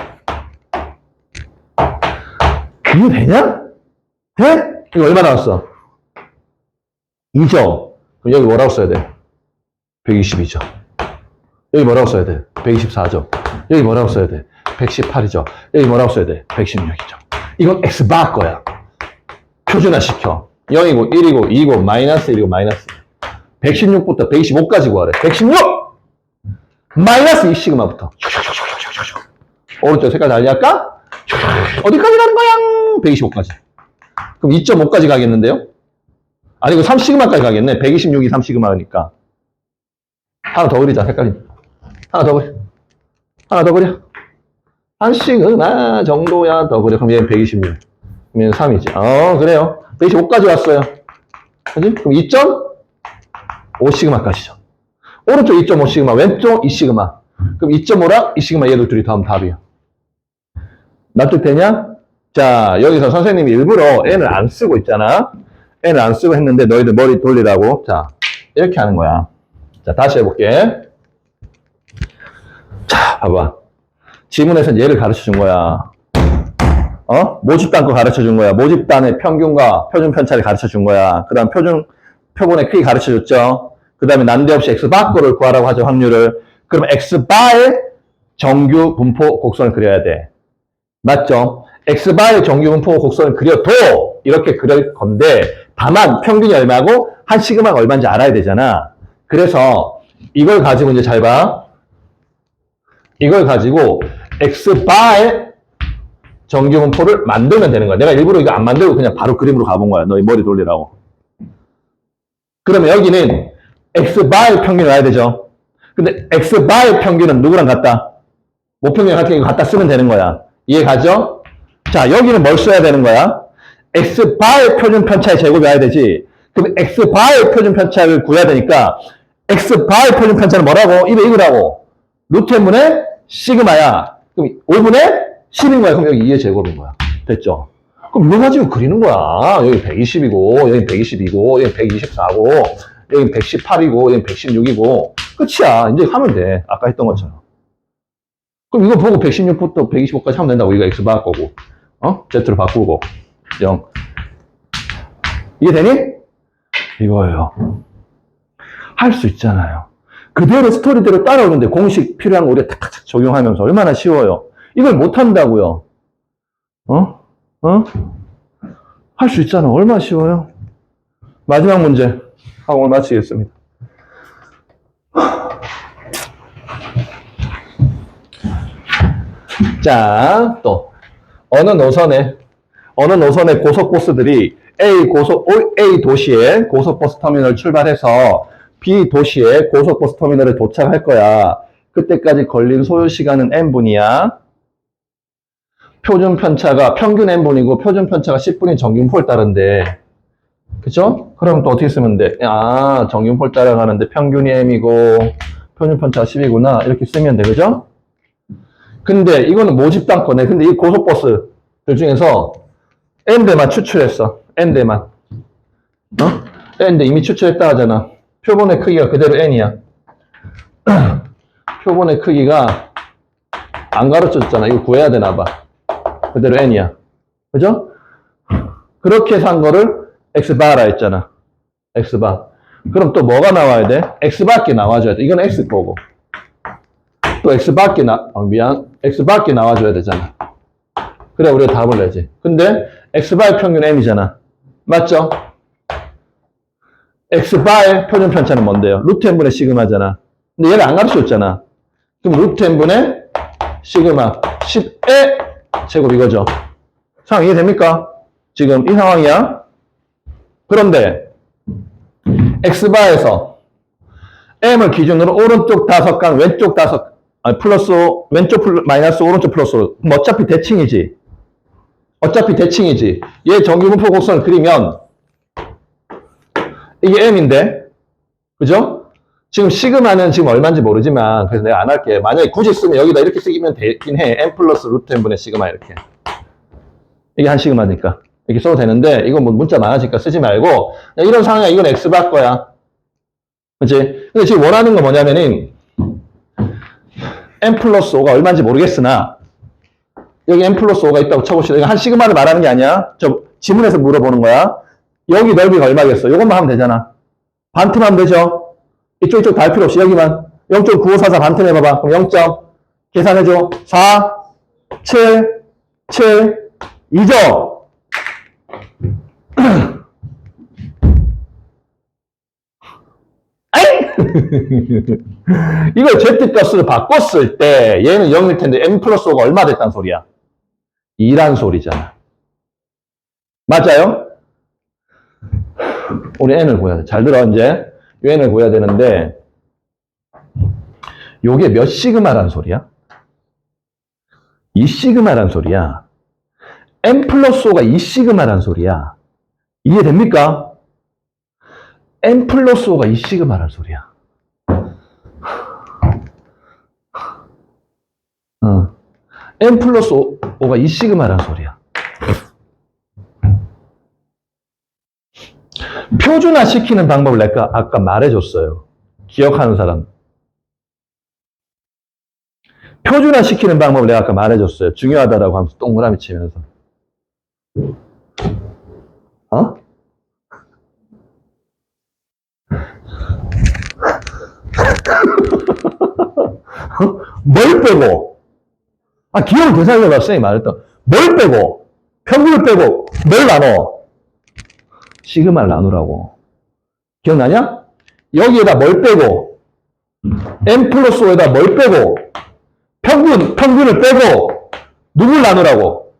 이거 되냐? 돼? 이거 얼마 나왔어? 2죠? 그럼 여기 뭐라고 써야 돼? 120이죠. 여기 뭐라고 써야 돼? 124죠. 여기 뭐라고 써야 돼? 118이죠. 여기 뭐라고 써야 돼? 116이죠. 이건 X바 거야. 표준화 시켜. 0이고, 1이고, 2이고, 마이너스 1이고, 마이너스. 116부터 125까지 구하래. 116! 마이너스 2 시그마부터. 오른쪽 색깔 달리할까? 어디까지 가는 거야? 125까지. 그럼 2.5까지 가겠는데요? 아니, 이거 3시그마까지 가겠네. 126이 3시그마니까. 하나 더 그리자, 색깔이. 하나 더 그려. 하나 더 그려. 1시그마 정도야 더 그려. 그럼 얘는 126. 그럼 얘는 3이지. 그래요. 125까지 왔어요. 그지? 그럼 2.5시그마까지죠. 오른쪽 2.5시그마, 왼쪽 2시그마. 그럼 2.5랑 2시그마 얘들 둘이 더하면 답이야. 납득되냐? 자, 여기서 선생님이 일부러 n을 안 쓰고 있잖아. n을 안 쓰고 했는데 너희들 머리 돌리라고. 자, 이렇게 하는 거야. 자, 다시 해볼게. 자, 봐봐. 지문에서 얘를 가르쳐 준 거야. 모집단 거 가르쳐 준 거야. 모집단의 평균과 표준 편차를 가르쳐 준 거야. 그 다음 표본의 크기 가르쳐 줬죠. 그 다음에 난데없이 X바 거를 구하라고 하죠, 확률을. 그럼 X바의 정규 분포 곡선을 그려야 돼. 맞죠? X바의 정규분포 곡선을 그려도 이렇게 그릴 건데, 다만 평균이 얼마고 한 시그마가 얼마인지 알아야 되잖아. 그래서 이걸 가지고 이제 잘 봐. 이걸 가지고 X바의 정규분포를 만들면 되는 거야. 내가 일부러 이거 안 만들고 그냥 바로 그림으로 가본 거야. 너희 머리 돌리라고. 그러면 여기는 X바의 평균을 알아야 되죠. 근데 X바의 평균은 누구랑 같다? 모평균이랑 같은 거 갖다 쓰면 되는 거야. 이해 가죠? 자, 여기는 뭘 써야 되는 거야? X바의 표준 편차의 제곱이 와야 되지. 그럼 X바의 표준 편차를 구해야 되니까 X바의 표준 편차는 뭐라고? 입에 읽으라고. 루트 n분의 시그마야. 그럼 5분의 10인 거야. 그럼 여기 2의 제곱인 거야. 됐죠? 그럼 이거 가지고 그리는 거야. 여기 120이고, 여기 122고, 여기 124고, 여기 118이고, 여기 116이고. 끝이야. 이제 하면 돼. 아까 했던 것처럼. 그럼 이거 보고 116부터 125까지 하면 된다고. 이거 X 바꾸고. Z로 바꾸고. 0. 이해되니? 이거예요. 할 수 있잖아요. 그대로 스토리대로 따라오는데 공식 필요한 거 우리가 탁탁탁 적용하면서 얼마나 쉬워요. 이걸 못한다고요. 할 수 있잖아. 얼마나 쉬워요. 마지막 문제 하고 오늘 마치겠습니다. 자, 또 어느 노선에 고속버스들이 A 도시의 고속버스 터미널 출발해서 B 도시의 고속버스 터미널에 도착할 거야. 그때까지 걸린 소요 시간은 n분이야. 표준 편차가 평균 n분이고 표준 편차가 10분인 정균포를 따른대. 그쵸? 그럼 또 어떻게 쓰면 돼? 정균포를 따라가는데 평균이 m이고 표준 편차가 10이구나. 이렇게 쓰면 돼. 그죠? 근데 이거는 모집당 거네. 근데 이 고속버스들 중에서 n대만 추출했어. n대만. n대 이미 추출했다 하잖아. 표본의 크기가 그대로 n이야. 표본의 크기가 안 가르쳐줬잖아. 이거 구해야 되나 봐. 그대로 n이야. 그죠? 그렇게 산 거를 x바라 했잖아. x바. 그럼 또 뭐가 나와야 돼? x밖에 나와줘야 돼. 이건 x 거고. 또 x밖에 x밖에 나와줘야 되잖아. 그래 우리가 답을 내지. 근데 x바의 평균 m이잖아. 맞죠? x바의 표준 편차는 뭔데요? 루트 n분의 시그마잖아. 근데 얘를 안 가르쳐줬잖아. 그럼 루트 n분의 시그마 10의 제곱 이거죠. 상황 이해됩니까? 지금 이 상황이야. 그런데 x바에서 m을 기준으로 오른쪽 5강 왼쪽 5, 왼쪽 마이너스 오른쪽 플러스. 그럼 어차피 대칭이지. 얘 정규분포 곡선을 그리면 이게 m인데, 그죠? 지금 시그마는 지금 얼마인지 모르지만 그래서 내가 안 할게. 만약에 굳이 쓰면 여기다 이렇게 쓰기면 되긴 해. m 플러스 루트 n분의 시그마 이렇게. 이게 한 시그마니까 이렇게 써도 되는데 이건 뭐 문자 많아지니까 쓰지 말고 그냥 이런 상황이야. 이건 x바 거야. 그치? 근데 지금 원하는 건 뭐냐면은 m 플러스 5가 얼마인지 모르겠으나 여기 m 플러스 5가 있다고 쳐봅시다. 이거 한 시그마를 말하는 게 아니야. 저 지문에서 물어보는 거야. 여기 넓이가 얼마겠어? 이것만 하면 되잖아. 반틈하면 되죠? 이쪽 다 할 필요 없이 여기만 0.9544 반틈 해봐봐. 그럼 0. 계산해줘. 4, 7, 7, 2죠? 이걸 Z값으로 바꿨을 때 얘는 0일 텐데 m 플러스 5가 얼마 됐단 소리야? 2란 소리잖아. 맞아요? 우리 n을 구해야 돼. 잘 들어 이제. 이 n을 구해야 되는데 요게 몇 시그마란 소리야? 2 시그마란 소리야. m 플러스 5가 2 시그마란 소리야. 이해됩니까? m 플러스 5가 2 시그마란 소리야. m 플러스 5가 2 시그마란 소리야. 표준화 시키는 방법을 내가 아까 말해줬어요. 기억하는 사람. 표준화 시키는 방법을 내가 아까 말해줬어요. 중요하다라고 하면서 동그라미 치면서. 뭘 빼고? 기억을 되살려봐, 쌤이 말했던. 뭘 빼고? 평균을 빼고 뭘 나눠? 시그마를 나누라고. 기억나냐? 여기에다 뭘 빼고 n 플러스 5에다 뭘 빼고 평균을 빼고 누굴 나누라고?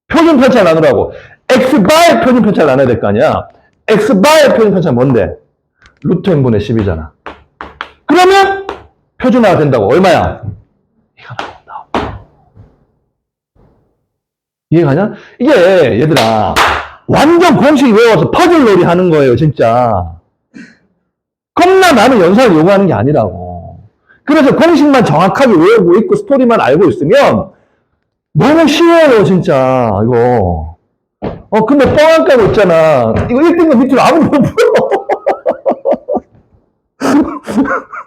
표준 편차를 나누라고. x바의 표준 편차를 나눠야 될 거 아니야. x바의 표준 편차는 뭔데? 루트 n분의 10이잖아. 그러면 표준화가 된다고. 얼마야? 이거 나온다. 이해가냐? 이게 얘들아 완전 공식 외워서 퍼즐 놀이 하는 거예요 진짜. 겁나 많은 연산을 요구하는 게 아니라고. 그래서 공식만 정확하게 외우고 있고 스토리만 알고 있으면 너무 쉬워요 진짜 이거. 근데 뻥안 까고 있잖아. 이거 1등급 밑으로 아무도 못 풀어.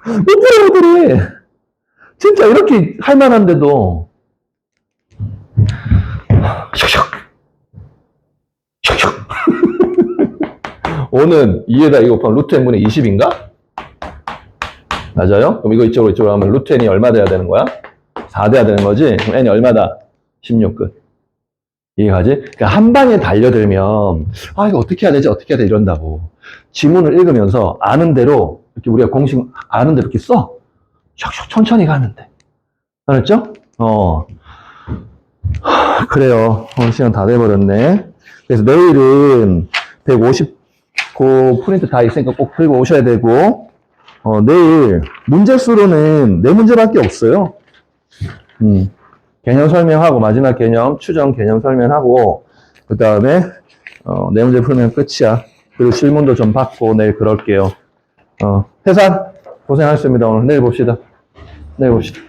못 풀어 애들이. 진짜 이렇게 할 만한데도 슉슉 슉슉 오는 2에다 이거 곱하면 루트 n분의 20인가? 맞아요? 그럼 이쪽으로 하면 루트 n이 얼마 돼야 되는 거야? 4 돼야 되는 거지? 그럼 n이 얼마다? 16 끝. 이해가지? 그러니까 한 방에 달려들면 이거 어떻게 해야 되지? 어떻게 해야 돼? 이런다고. 지문을 읽으면서 아는 대로 이렇게 우리가 공식 아는 대로 이렇게 써. 슉슉 천천히 가면 돼. 알았죠? 그래요. 오늘 시간 다 돼버렸네. 그래서 내일은 150고 프린트 다 있으니까 꼭 풀고 오셔야 되고, 내일 문제수로는 4문제밖에 없어요. 개념 설명하고, 마지막 개념, 추정 개념 설명하고, 그 다음에, 4문제 풀면 끝이야. 그리고 질문도 좀 받고 내일 그럴게요. 해산 고생하셨습니다. 오늘 내일 봅시다. 내일 봅시다.